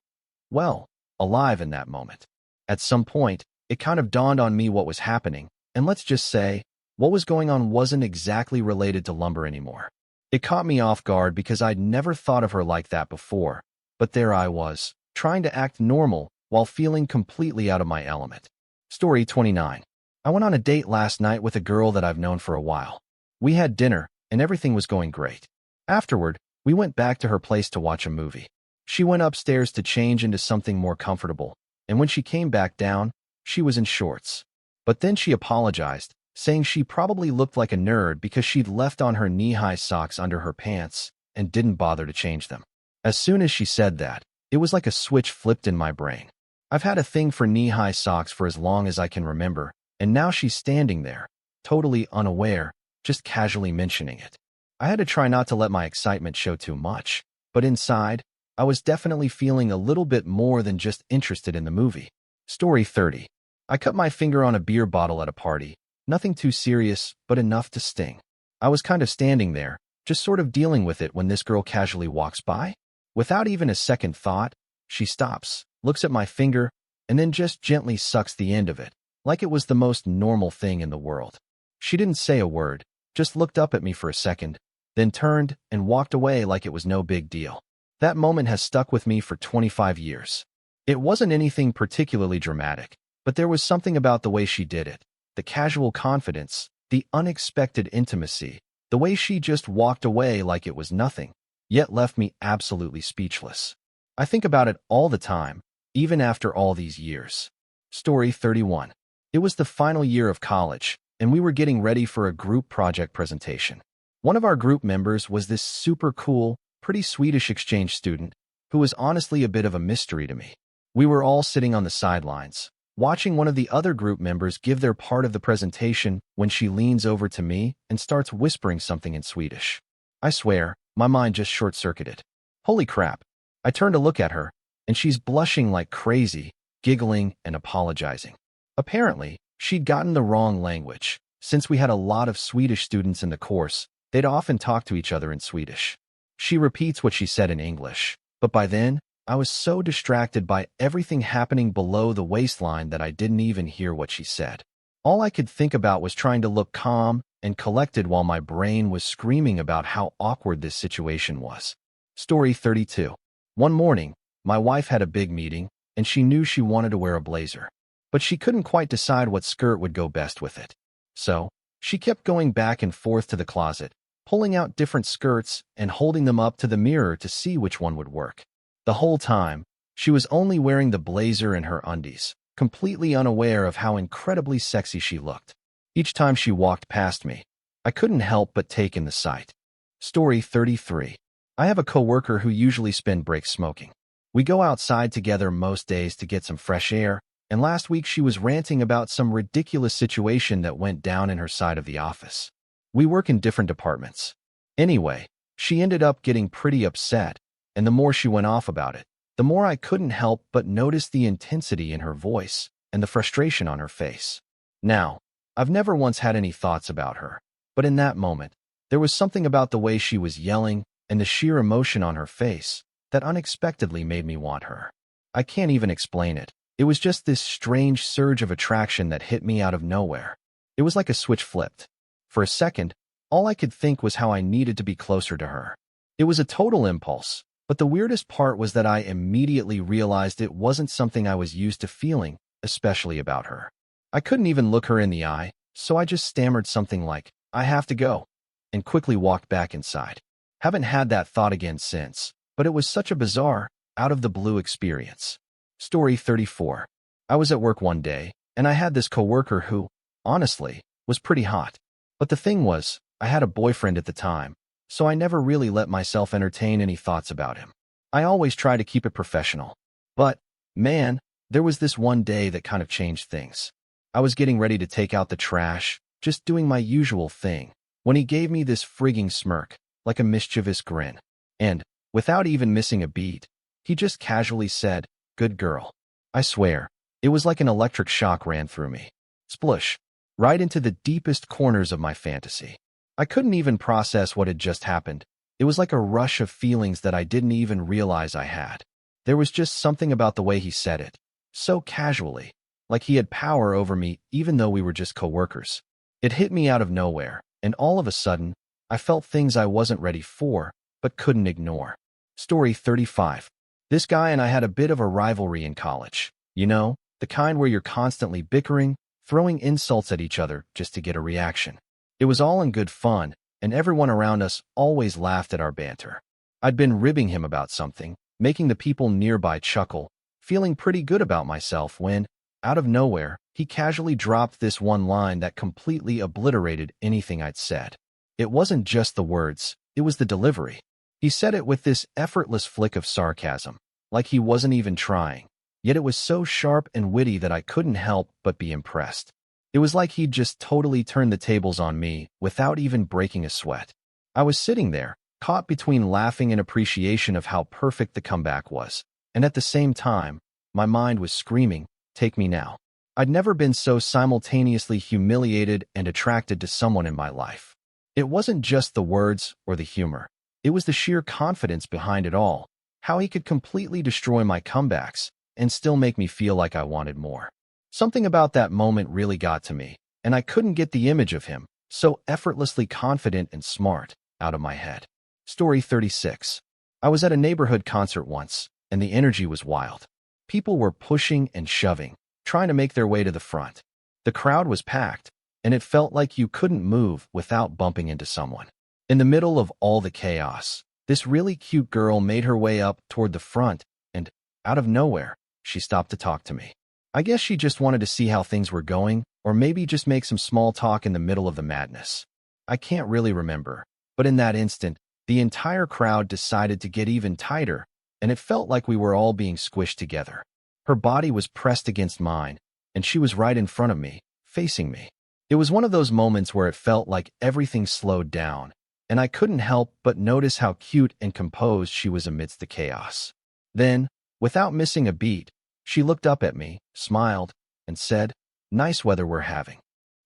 well, alive in that moment. At some point, it kind of dawned on me what was happening, and let's just say, what was going on wasn't exactly related to lumber anymore. It caught me off guard because I'd never thought of her like that before, but there I was, trying to act normal while feeling completely out of my element. Story 29. I went on a date last night with a girl that I've known for a while. We had dinner, and everything was going great. Afterward, we went back to her place to watch a movie. She went upstairs to change into something more comfortable, and when she came back down, she was in shorts. But then she apologized, saying she probably looked like a nerd because she'd left on her knee-high socks under her pants and didn't bother to change them. As soon as she said that, it was like a switch flipped in my brain. I've had a thing for knee-high socks for as long as I can remember, And now she's standing there, totally unaware, just casually mentioning it. I had to try not to let my excitement show too much, but inside, I was definitely feeling a little bit more than just interested in the movie. Story 30. I cut my finger on a beer bottle at a party. Nothing too serious, but enough to sting. I was kind of standing there, just sort of dealing with it when this girl casually walks by. Without even a second thought, she stops, looks at my finger, and then just gently sucks the end of it, like it was the most normal thing in the world. She didn't say a word, just looked up at me for a second, then turned and walked away like it was no big deal. That moment has stuck with me for 25 years. It wasn't anything particularly dramatic, but there was something about the way she did it, the casual confidence, the unexpected intimacy, the way she just walked away like it was nothing, yet left me absolutely speechless. I think about it all the time, even after all these years. Story 31. It was the final year of college, and we were getting ready for a group project presentation. One of our group members was this super cool, pretty Swedish exchange student who was honestly a bit of a mystery to me. We were all sitting on the sidelines, watching one of the other group members give their part of the presentation when she leans over to me and starts whispering something in Swedish. I swear, my mind just short-circuited. Holy crap. I turn to look at her, and she's blushing like crazy, giggling and apologizing. Apparently, she'd gotten the wrong language. Since we had a lot of Swedish students in the course, they'd often talk to each other in Swedish. She repeats what she said in English, but by then, I was so distracted by everything happening below the waistline that I didn't even hear what she said. All I could think about was trying to look calm and collected while my brain was screaming about how awkward this situation was. Story 32. One morning, my wife had a big meeting, and she knew she wanted to wear a blazer. But she couldn't quite decide what skirt would go best with it. So, she kept going back and forth to the closet, pulling out different skirts and holding them up to the mirror to see which one would work. The whole time, she was only wearing the blazer and her undies, completely unaware of how incredibly sexy she looked. Each time she walked past me, I couldn't help but take in the sight. Story 33. I have a coworker who usually spend breaks smoking. We go outside together most days to get some fresh air, and last week she was ranting about some ridiculous situation that went down in her side of the office. We work in different departments. Anyway, she ended up getting pretty upset, and the more she went off about it, the more I couldn't help but notice the intensity in her voice and the frustration on her face. Now, I've never once had any thoughts about her, but in that moment, there was something about the way she was yelling and the sheer emotion on her face that unexpectedly made me want her. I can't even explain it. It was just this strange surge of attraction that hit me out of nowhere. It was like a switch flipped. For a second, all I could think was how I needed to be closer to her. It was a total impulse, but the weirdest part was that I immediately realized it wasn't something I was used to feeling, especially about her. I couldn't even look her in the eye, so I just stammered something like, "I have to go," and quickly walked back inside. Haven't had that thought again since, but it was such a bizarre, out-of-the-blue experience. Story 34. I was at work one day, and I had this coworker who, honestly, was pretty hot. But the thing was, I had a boyfriend at the time, so I never really let myself entertain any thoughts about him. I always try to keep it professional. But, man, there was this one day that kind of changed things. I was getting ready to take out the trash, just doing my usual thing, when he gave me this frigging smirk, like a mischievous grin. And, without even missing a beat, he just casually said, "Good girl." I swear, it was like an electric shock ran through me. Splush. Right into the deepest corners of my fantasy. I couldn't even process what had just happened. It was like a rush of feelings that I didn't even realize I had. There was just something about the way he said it, so casually, like he had power over me even though we were just coworkers. It hit me out of nowhere, and all of a sudden, I felt things I wasn't ready for, but couldn't ignore. Story 35. This guy and I had a bit of a rivalry in college. You know, the kind where you're constantly bickering, throwing insults at each other just to get a reaction. It was all in good fun, and everyone around us always laughed at our banter. I'd been ribbing him about something, making the people nearby chuckle, feeling pretty good about myself when, out of nowhere, he casually dropped this one line that completely obliterated anything I'd said. It wasn't just the words, it was the delivery. He said it with this effortless flick of sarcasm, like he wasn't even trying. Yet it was so sharp and witty that I couldn't help but be impressed. It was like he'd just totally turned the tables on me without even breaking a sweat. I was sitting there, caught between laughing and appreciation of how perfect the comeback was. And at the same time, my mind was screaming, "Take me now." I'd never been so simultaneously humiliated and attracted to someone in my life. It wasn't just the words or the humor. It was the sheer confidence behind it all, how he could completely destroy my comebacks and still make me feel like I wanted more. Something about that moment really got to me, and I couldn't get the image of him, so effortlessly confident and smart, out of my head. Story 36. I was at a neighborhood concert once, and the energy was wild. People were pushing and shoving, trying to make their way to the front. The crowd was packed, and it felt like you couldn't move without bumping into someone. In the middle of all the chaos, this really cute girl made her way up toward the front, and, out of nowhere, she stopped to talk to me. I guess she just wanted to see how things were going, or maybe just make some small talk in the middle of the madness. I can't really remember, but in that instant, the entire crowd decided to get even tighter, and it felt like we were all being squished together. Her body was pressed against mine, and she was right in front of me, facing me. It was one of those moments where it felt like everything slowed down, and I couldn't help but notice how cute and composed she was amidst the chaos. Then, without missing a beat, she looked up at me, smiled, and said, "Nice weather we're having."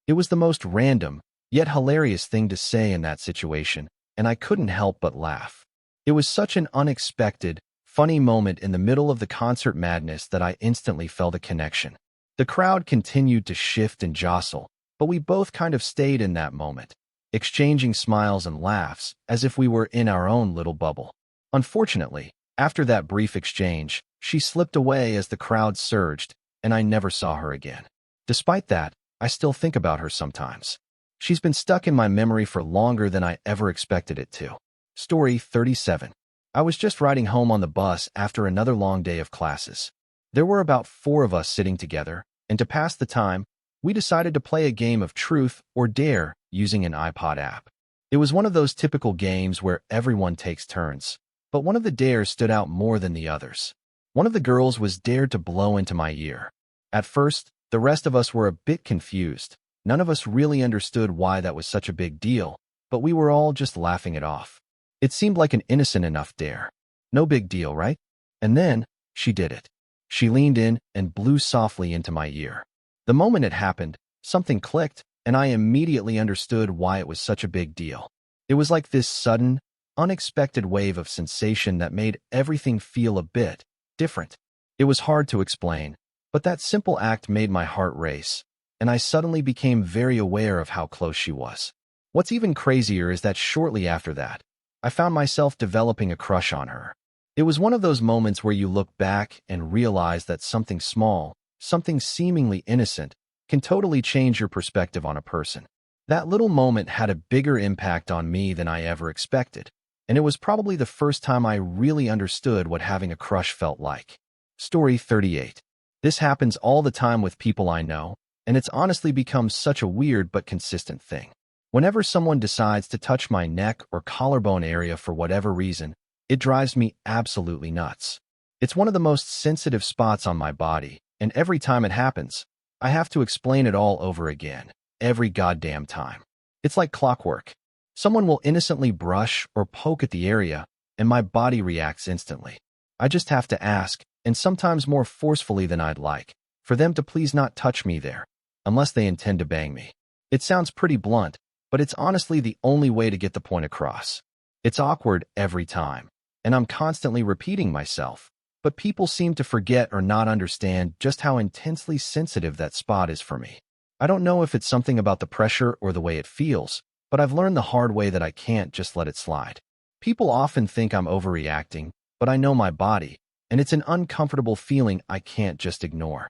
It was the most random, yet hilarious thing to say in that situation, and I couldn't help but laugh. It was such an unexpected, funny moment in the middle of the concert madness that I instantly felt a connection. The crowd continued to shift and jostle, but we both kind of stayed in that moment, exchanging smiles and laughs as if we were in our own little bubble. Unfortunately, after that brief exchange, she slipped away as the crowd surged, and I never saw her again. Despite that, I still think about her sometimes. She's been stuck in my memory for longer than I ever expected it to. Story 37. I was just riding home on the bus after another long day of classes. There were about 4 of us sitting together, and to pass the time, we decided to play a game of truth or dare using an iPod app. It was one of those typical games where everyone takes turns, but one of the dares stood out more than the others. One of the girls was dared to blow into my ear. At first, the rest of us were a bit confused. None of us really understood why that was such a big deal, but we were all just laughing it off. It seemed like an innocent enough dare. No big deal, right? And then, she did it. She leaned in and blew softly into my ear. The moment it happened, something clicked, and I immediately understood why it was such a big deal. It was like this sudden, unexpected wave of sensation that made everything feel a bit different. It was hard to explain, but that simple act made my heart race, and I suddenly became very aware of how close she was. What's even crazier is that shortly after that, I found myself developing a crush on her. It was one of those moments where you look back and realize that something small, something seemingly innocent, can totally change your perspective on a person. That little moment had a bigger impact on me than I ever expected, and it was probably the first time I really understood what having a crush felt like. Story 38. This happens all the time with people I know, and it's honestly become such a weird but consistent thing. Whenever someone decides to touch my neck or collarbone area for whatever reason, it drives me absolutely nuts. It's one of the most sensitive spots on my body, and every time it happens, I have to explain it all over again, every goddamn time. It's like clockwork. Someone will innocently brush or poke at the area, and my body reacts instantly. I just have to ask, and sometimes more forcefully than I'd like, for them to please not touch me there, unless they intend to bang me. It sounds pretty blunt, but it's honestly the only way to get the point across. It's awkward every time, and I'm constantly repeating myself, but people seem to forget or not understand just how intensely sensitive that spot is for me. I don't know if it's something about the pressure or the way it feels, but I've learned the hard way that I can't just let it slide. People often think I'm overreacting, but I know my body, and it's an uncomfortable feeling I can't just ignore.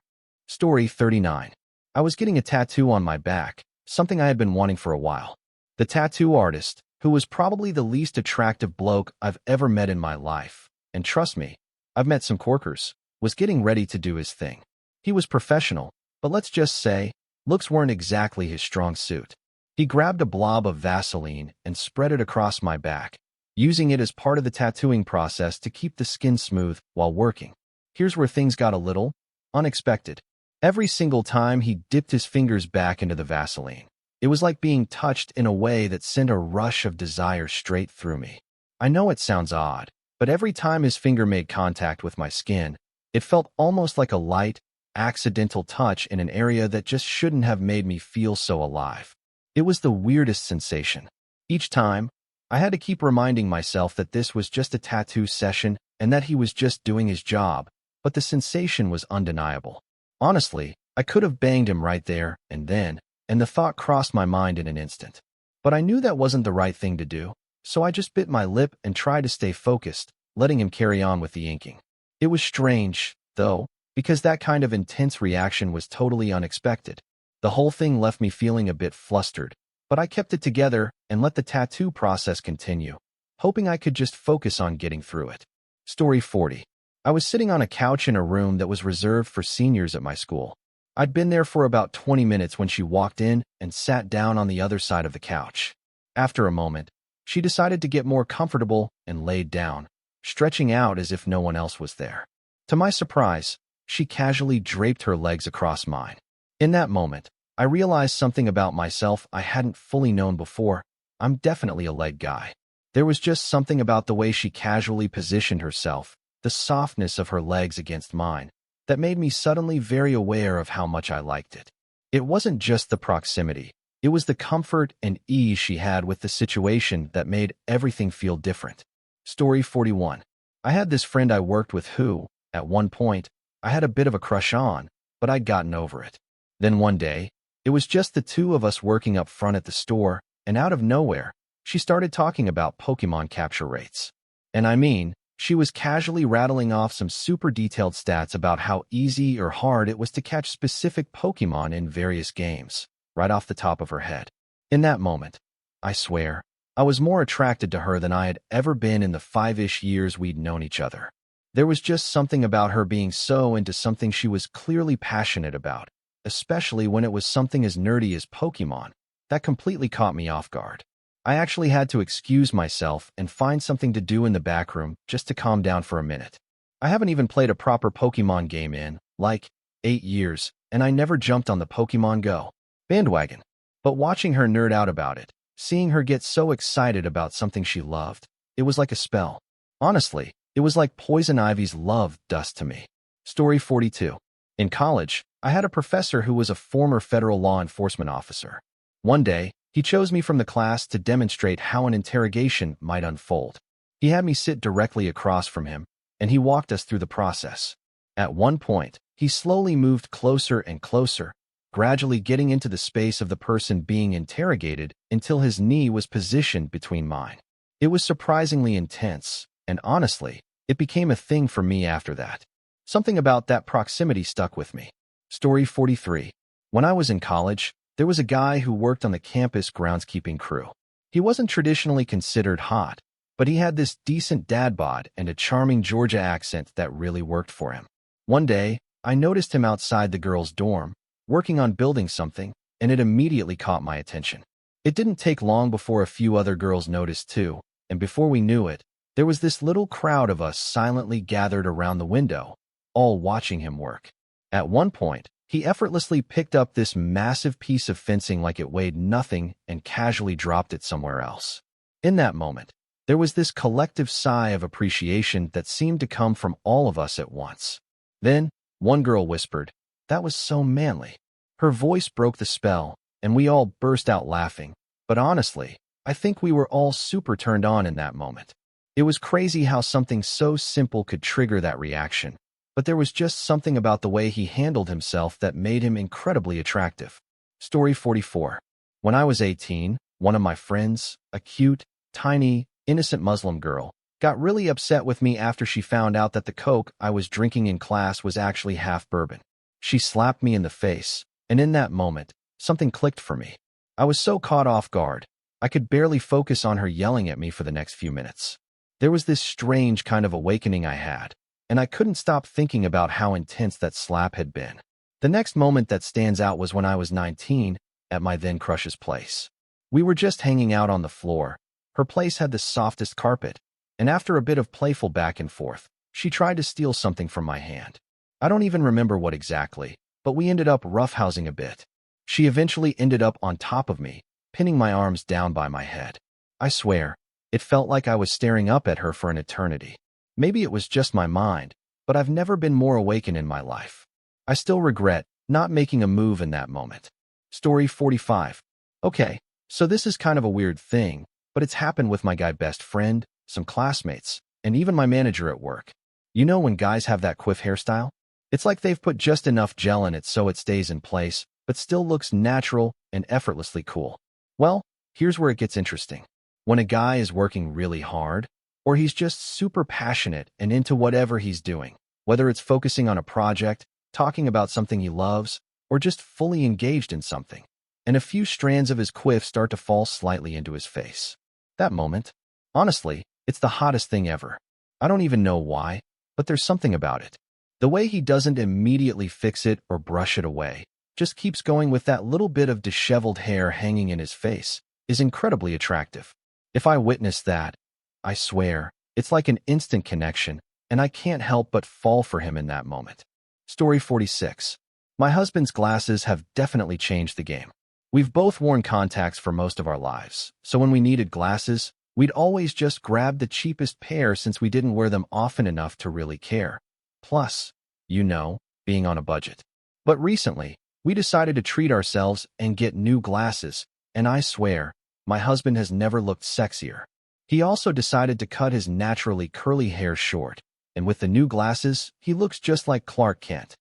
Story 39. I was getting a tattoo on my back, something I had been wanting for a while. The tattoo artist, who was probably the least attractive bloke I've ever met in my life, and trust me, I've met some corkers, was getting ready to do his thing. He was professional, but let's just say, looks weren't exactly his strong suit. He grabbed a blob of Vaseline and spread it across my back, using it as part of the tattooing process to keep the skin smooth while working. Here's where things got a little unexpected. Every single time he dipped his fingers back into the Vaseline, it was like being touched in a way that sent a rush of desire straight through me. I know it sounds odd, but every time his finger made contact with my skin, it felt almost like a light, accidental touch in an area that just shouldn't have made me feel so alive. It was the weirdest sensation. Each time, I had to keep reminding myself that this was just a tattoo session and that he was just doing his job, but the sensation was undeniable. Honestly, I could have banged him right there and then, and the thought crossed my mind in an instant. But I knew that wasn't the right thing to do, so I just bit my lip and tried to stay focused, letting him carry on with the inking. It was strange, though, because that kind of intense reaction was totally unexpected. The whole thing left me feeling a bit flustered, but I kept it together and let the tattoo process continue, hoping I could just focus on getting through it. Story 40. I was sitting on a couch in a room that was reserved for seniors at my school. I'd been there for about 20 minutes when she walked in and sat down on the other side of the couch. After a moment, she decided to get more comfortable and laid down, stretching out as if no one else was there. To my surprise, she casually draped her legs across mine. In that moment, I realized something about myself I hadn't fully known before. I'm definitely a leg guy. There was just something about the way she casually positioned herself, the softness of her legs against mine, that made me suddenly very aware of how much I liked it. It wasn't just the proximity. It was the comfort and ease she had with the situation that made everything feel different. Story 41. I had this friend I worked with who, at one point, I had a bit of a crush on, but I'd gotten over it. Then one day, it was just the two of us working up front at the store, and out of nowhere, she started talking about Pokemon capture rates. And I mean, she was casually rattling off some super detailed stats about how easy or hard it was to catch specific Pokemon in various games, right off the top of her head. In that moment, I swear, I was more attracted to her than I had ever been in the 5-ish years we'd known each other. There was just something about her being so into something she was clearly passionate about, especially when it was something as nerdy as Pokemon, that completely caught me off guard. I actually had to excuse myself and find something to do in the back room just to calm down for a minute. I haven't even played a proper Pokemon game in, like, 8 years, and I never jumped on the Pokemon Go bandwagon. But watching her nerd out about it, seeing her get so excited about something she loved, it was like a spell. Honestly, it was like poison ivy's love dust to me. Story 42. In college, I had a professor who was a former federal law enforcement officer. One day, he chose me from the class to demonstrate how an interrogation might unfold. He had me sit directly across from him, and he walked us through the process. At one point, he slowly moved closer and closer, gradually getting into the space of the person being interrogated until his knee was positioned between mine. It was surprisingly intense, and honestly, it became a thing for me after that. Something about that proximity stuck with me. Story 43. When I was in college, there was a guy who worked on the campus groundskeeping crew. He wasn't traditionally considered hot, but he had this decent dad bod and a charming Georgia accent that really worked for him. One day, I noticed him outside the girls' dorm, working on building something, and it immediately caught my attention. It didn't take long before a few other girls noticed too, and before we knew it, there was this little crowd of us silently gathered around the window, all watching him work. At one point, he effortlessly picked up this massive piece of fencing like it weighed nothing and casually dropped it somewhere else. In that moment, there was this collective sigh of appreciation that seemed to come from all of us at once. Then, one girl whispered, "That was so manly." Her voice broke the spell, and we all burst out laughing. But honestly, I think we were all super turned on in that moment. It was crazy how something so simple could trigger that reaction. But there was just something about the way he handled himself that made him incredibly attractive. Story 44. When I was 18, one of my friends, a cute, tiny, innocent Muslim girl, got really upset with me after she found out that the Coke I was drinking in class was actually half bourbon. She slapped me in the face, and in that moment, something clicked for me. I was so caught off guard, I could barely focus on her yelling at me for the next few minutes. There was this strange kind of awakening I had, and I couldn't stop thinking about how intense that slap had been. The next moment that stands out was when I was 19, at my then crush's place. We were just hanging out on the floor. Her place had the softest carpet, and after a bit of playful back and forth, she tried to steal something from my hand. I don't even remember what exactly, but we ended up roughhousing a bit. She eventually ended up on top of me, pinning my arms down by my head. I swear, it felt like I was staring up at her for an eternity. Maybe it was just my mind, but I've never been more awakened in my life. I still regret not making a move in that moment. Story 45. Okay, so this is kind of a weird thing, but it's happened with my guy best friend, some classmates, and even my manager at work. You know when guys have that quiff hairstyle? It's like they've put just enough gel in it so it stays in place, but still looks natural and effortlessly cool. Well, here's where it gets interesting. When a guy is working really hard, or he's just super passionate and into whatever he's doing, whether it's focusing on a project, talking about something he loves, or just fully engaged in something, and a few strands of his quiff start to fall slightly into his face. That moment, honestly, it's the hottest thing ever. I don't even know why, but there's something about it. The way he doesn't immediately fix it or brush it away, just keeps going with that little bit of disheveled hair hanging in his face, is incredibly attractive. If I witness that, I swear, it's like an instant connection, and I can't help but fall for him in that moment. Story 46. My husband's glasses have definitely changed the game. We've both worn contacts for most of our lives, so when we needed glasses, we'd always just grab the cheapest pair since we didn't wear them often enough to really care. Plus, being on a budget. But recently, we decided to treat ourselves and get new glasses, and I swear, my husband has never looked sexier. He also decided to cut his naturally curly hair short, and with the new glasses, he looks just like Clark Kent.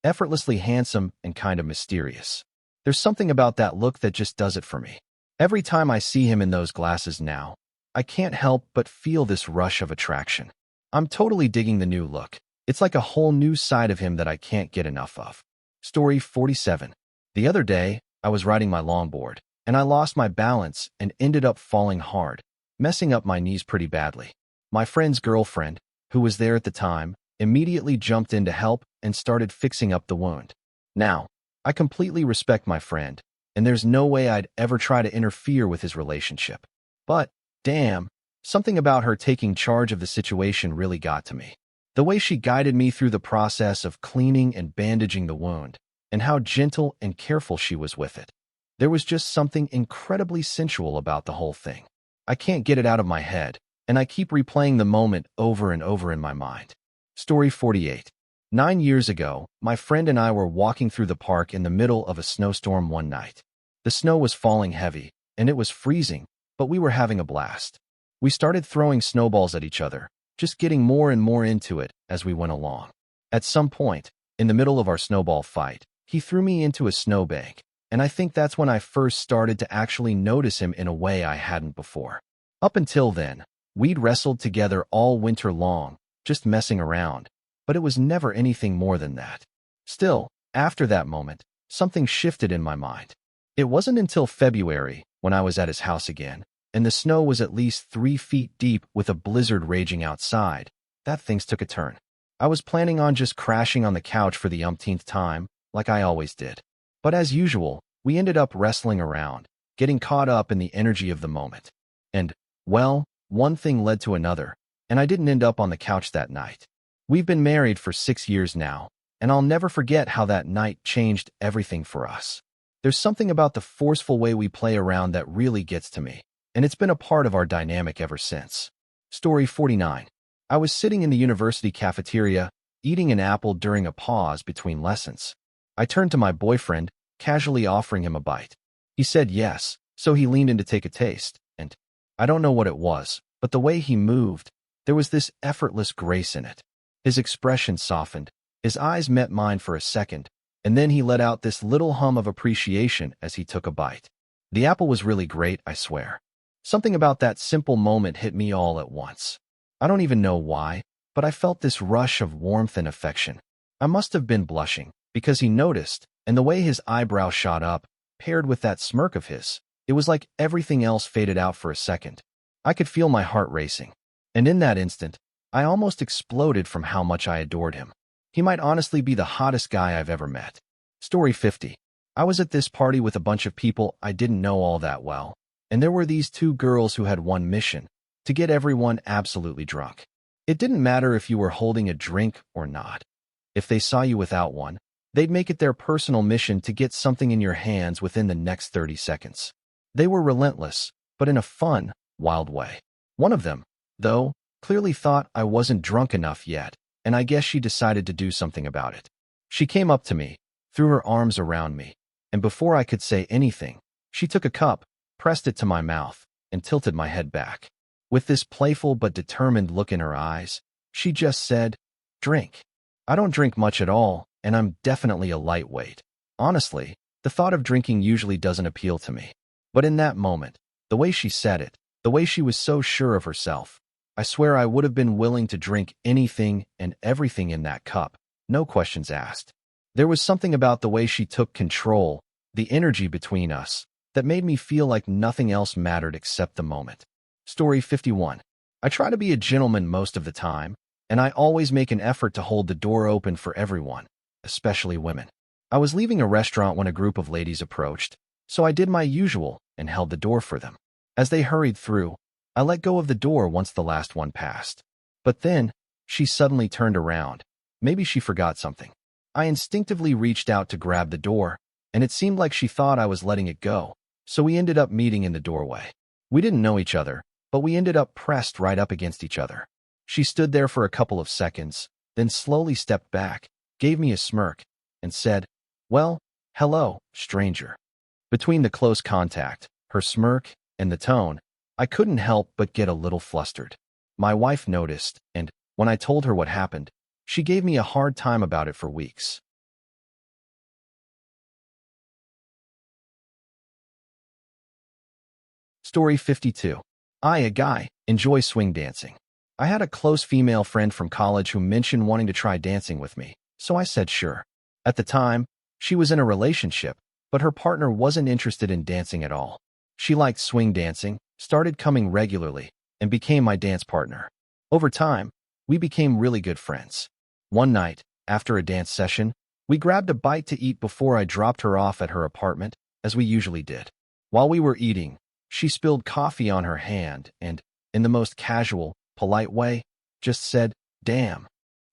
Effortlessly handsome and kind of mysterious. There's something about that look that just does it for me. Every time I see him in those glasses now, I can't help but feel this rush of attraction. I'm totally digging the new look. It's like a whole new side of him that I can't get enough of. Story 47. The other day, I was riding my longboard, and I lost my balance and ended up falling hard, messing up my knees pretty badly. My friend's girlfriend, who was there at the time, immediately jumped in to help and started fixing up the wound. Now, I completely respect my friend, and there's no way I'd ever try to interfere with his relationship. But, damn, something about her taking charge of the situation really got to me. The way she guided me through the process of cleaning and bandaging the wound, and how gentle and careful she was with it. There was just something incredibly sensual about the whole thing. I can't get it out of my head, and I keep replaying the moment over and over in my mind. Story 48. 9 years ago, my friend and I were walking through the park in the middle of a snowstorm one night. The snow was falling heavy, and it was freezing, but we were having a blast. We started throwing snowballs at each other, just getting more and more into it as we went along. At some point, in the middle of our snowball fight, he threw me into a snowbank, and I think that's when I first started to actually notice him in a way I hadn't before. Up until then, we'd wrestled together all winter long, just messing around, but it was never anything more than that. Still, after that moment, something shifted in my mind. It wasn't until February, when I was at his house again, and the snow was at least 3 feet deep with a blizzard raging outside, that things took a turn. I was planning on just crashing on the couch for the umpteenth time, like I always did. But as usual, we ended up wrestling around, getting caught up in the energy of the moment. And, well, one thing led to another, and I didn't end up on the couch that night. We've been married for 6 years now, and I'll never forget how that night changed everything for us. There's something about the forceful way we play around that really gets to me, and it's been a part of our dynamic ever since. Story 49. I was sitting in the university cafeteria, eating an apple during a pause between lessons. I turned to my boyfriend, casually offering him a bite. He said yes, so he leaned in to take a taste, and I don't know what it was, but the way he moved, there was this effortless grace in it. His expression softened, his eyes met mine for a second, and then he let out this little hum of appreciation as he took a bite. The apple was really great, I swear. Something about that simple moment hit me all at once. I don't even know why, but I felt this rush of warmth and affection. I must have been blushing, because he noticed, and the way his eyebrow shot up, paired with that smirk of his, it was like everything else faded out for a second. I could feel my heart racing, and in that instant, I almost exploded from how much I adored him. He might honestly be the hottest guy I've ever met. Story 50. I was at this party with a bunch of people I didn't know all that well, and there were these 2 girls who had one mission, to get everyone absolutely drunk. It didn't matter if you were holding a drink or not. If they saw you without one, They'd make it their personal mission to get something in your hands within the next 30 seconds. They were relentless, but in a fun, wild way. One of them, though, clearly thought I wasn't drunk enough yet, and I guess she decided to do something about it. She came up to me, threw her arms around me, and before I could say anything, she took a cup, pressed it to my mouth, and tilted my head back. With this playful but determined look in her eyes, she just said, "Drink." I don't drink much at all, and I'm definitely a lightweight. Honestly, the thought of drinking usually doesn't appeal to me. But in that moment, the way she said it, the way she was so sure of herself, I swear I would have been willing to drink anything and everything in that cup, no questions asked. There was something about the way she took control, the energy between us, that made me feel like nothing else mattered except the moment. Story 51. I try to be a gentleman most of the time, and I always make an effort to hold the door open for everyone, especially women. I was leaving a restaurant when a group of ladies approached, so I did my usual and held the door for them. As they hurried through, I let go of the door once the last one passed. But then, she suddenly turned around. Maybe she forgot something. I instinctively reached out to grab the door, and it seemed like she thought I was letting it go, so we ended up meeting in the doorway. We didn't know each other, but we ended up pressed right up against each other. She stood there for a couple of seconds, then slowly stepped back, gave me a smirk, and said, "Well, hello, stranger." Between the close contact, her smirk, and the tone, I couldn't help but get a little flustered. My wife noticed, and when I told her what happened, she gave me a hard time about it for weeks. Story 52. I, a guy, enjoy swing dancing. I had a close female friend from college who mentioned wanting to try dancing with me, so I said sure. At the time, she was in a relationship, but her partner wasn't interested in dancing at all. She liked swing dancing, started coming regularly, and became my dance partner. Over time, we became really good friends. One night, after a dance session, we grabbed a bite to eat before I dropped her off at her apartment, as we usually did. While we were eating, she spilled coffee on her hand and, in the most casual, polite way, just said, "Damn."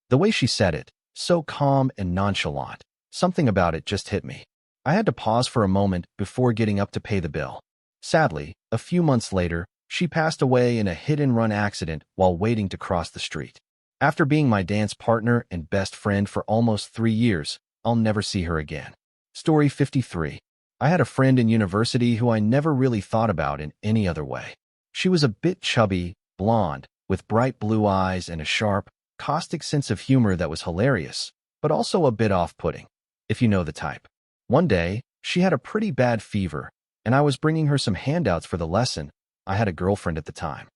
The way she said it, so calm and nonchalant, something about it just hit me. I had to pause for a moment before getting up to pay the bill. Sadly, a few months later, she passed away in a hit-and-run accident while waiting to cross the street. After being my dance partner and best friend for almost 3 years, I'll never see her again. Story 53. I had a friend in university who I never really thought about in any other way. She was a bit chubby, blonde, with bright blue eyes and a sharp, caustic sense of humor that was hilarious, but also a bit off-putting, if you know the type. One day, she had a pretty bad fever, and I was bringing her some handouts for the lesson. I had a girlfriend at the time.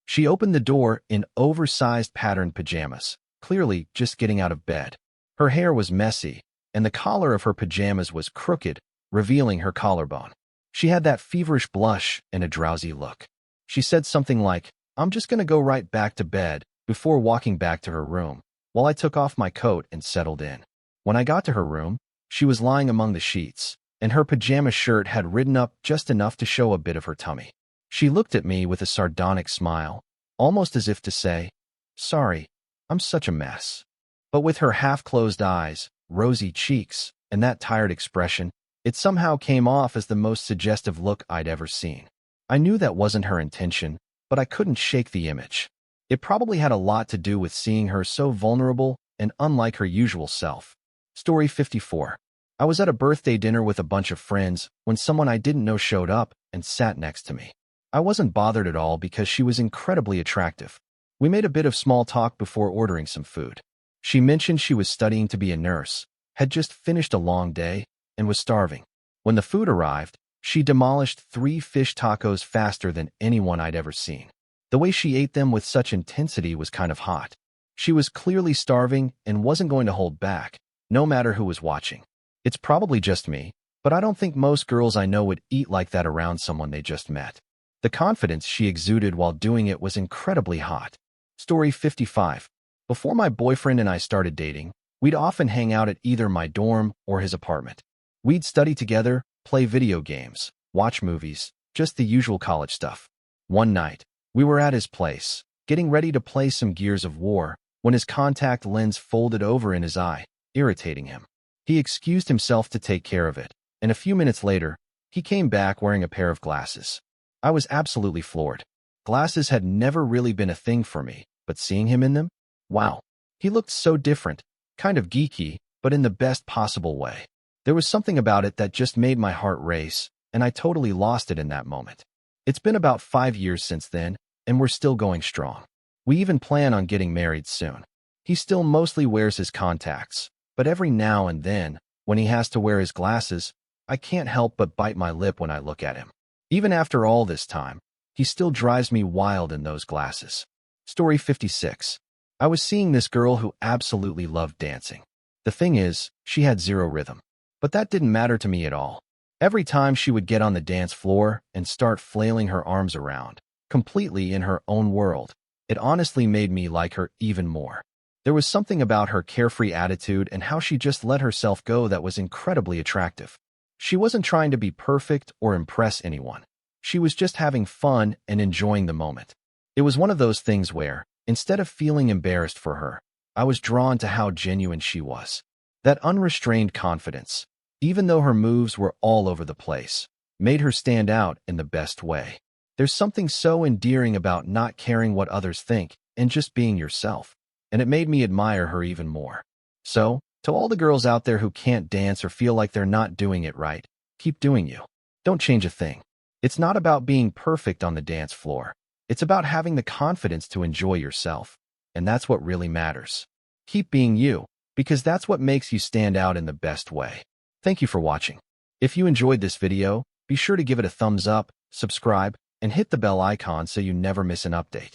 She opened the door in oversized patterned pajamas, clearly just getting out of bed. Her hair was messy, and the collar of her pajamas was crooked, revealing her collarbone. She had that feverish blush and a drowsy look. She said something like, "I'm just going to go right back to bed," before walking back to her room, while I took off my coat and settled in. When I got to her room, she was lying among the sheets, and her pajama shirt had ridden up just enough to show a bit of her tummy. She looked at me with a sardonic smile, almost as if to say, "Sorry, I'm such a mess." But with her half-closed eyes, rosy cheeks, and that tired expression, it somehow came off as the most suggestive look I'd ever seen. I knew that wasn't her intention, but I couldn't shake the image. It probably had a lot to do with seeing her so vulnerable and unlike her usual self. Story 54. I was at a birthday dinner with a bunch of friends when someone I didn't know showed up and sat next to me. I wasn't bothered at all because she was incredibly attractive. We made a bit of small talk before ordering some food. She mentioned she was studying to be a nurse, had just finished a long day, and was starving. When the food arrived, she demolished 3 fish tacos faster than anyone I'd ever seen. The way she ate them with such intensity was kind of hot. She was clearly starving and wasn't going to hold back, no matter who was watching. It's probably just me, but I don't think most girls I know would eat like that around someone they just met. The confidence she exuded while doing it was incredibly hot. Story 55. Before my boyfriend and I started dating, we'd often hang out at either my dorm or his apartment. We'd study together, play video games, watch movies, just the usual college stuff. One night, we were at his place, getting ready to play some Gears of War, when his contact lens folded over in his eye, irritating him. He excused himself to take care of it, and a few minutes later, he came back wearing a pair of glasses. I was absolutely floored. Glasses had never really been a thing for me, but seeing him in them? Wow. He looked so different, kind of geeky, but in the best possible way. There was something about it that just made my heart race, and I totally lost it in that moment. It's been about 5 years since then, and we're still going strong. We even plan on getting married soon. He still mostly wears his contacts, but every now and then, when he has to wear his glasses, I can't help but bite my lip when I look at him. Even after all this time, he still drives me wild in those glasses. Story 56. I was seeing this girl who absolutely loved dancing. The thing is, she had zero rhythm. But that didn't matter to me at all. Every time she would get on the dance floor and start flailing her arms around, completely in her own world, it honestly made me like her even more. There was something about her carefree attitude and how she just let herself go that was incredibly attractive. She wasn't trying to be perfect or impress anyone. She was just having fun and enjoying the moment. It was one of those things where, instead of feeling embarrassed for her, I was drawn to how genuine she was. That unrestrained confidence, even though her moves were all over the place, made her stand out in the best way. There's something so endearing about not caring what others think and just being yourself, and it made me admire her even more. So, to all the girls out there who can't dance or feel like they're not doing it right, keep doing you. Don't change a thing. It's not about being perfect on the dance floor. It's about having the confidence to enjoy yourself, and that's what really matters. Keep being you, because that's what makes you stand out in the best way. Thank you for watching. If you enjoyed this video, be sure to give it a thumbs up, subscribe, and hit the bell icon so you never miss an update.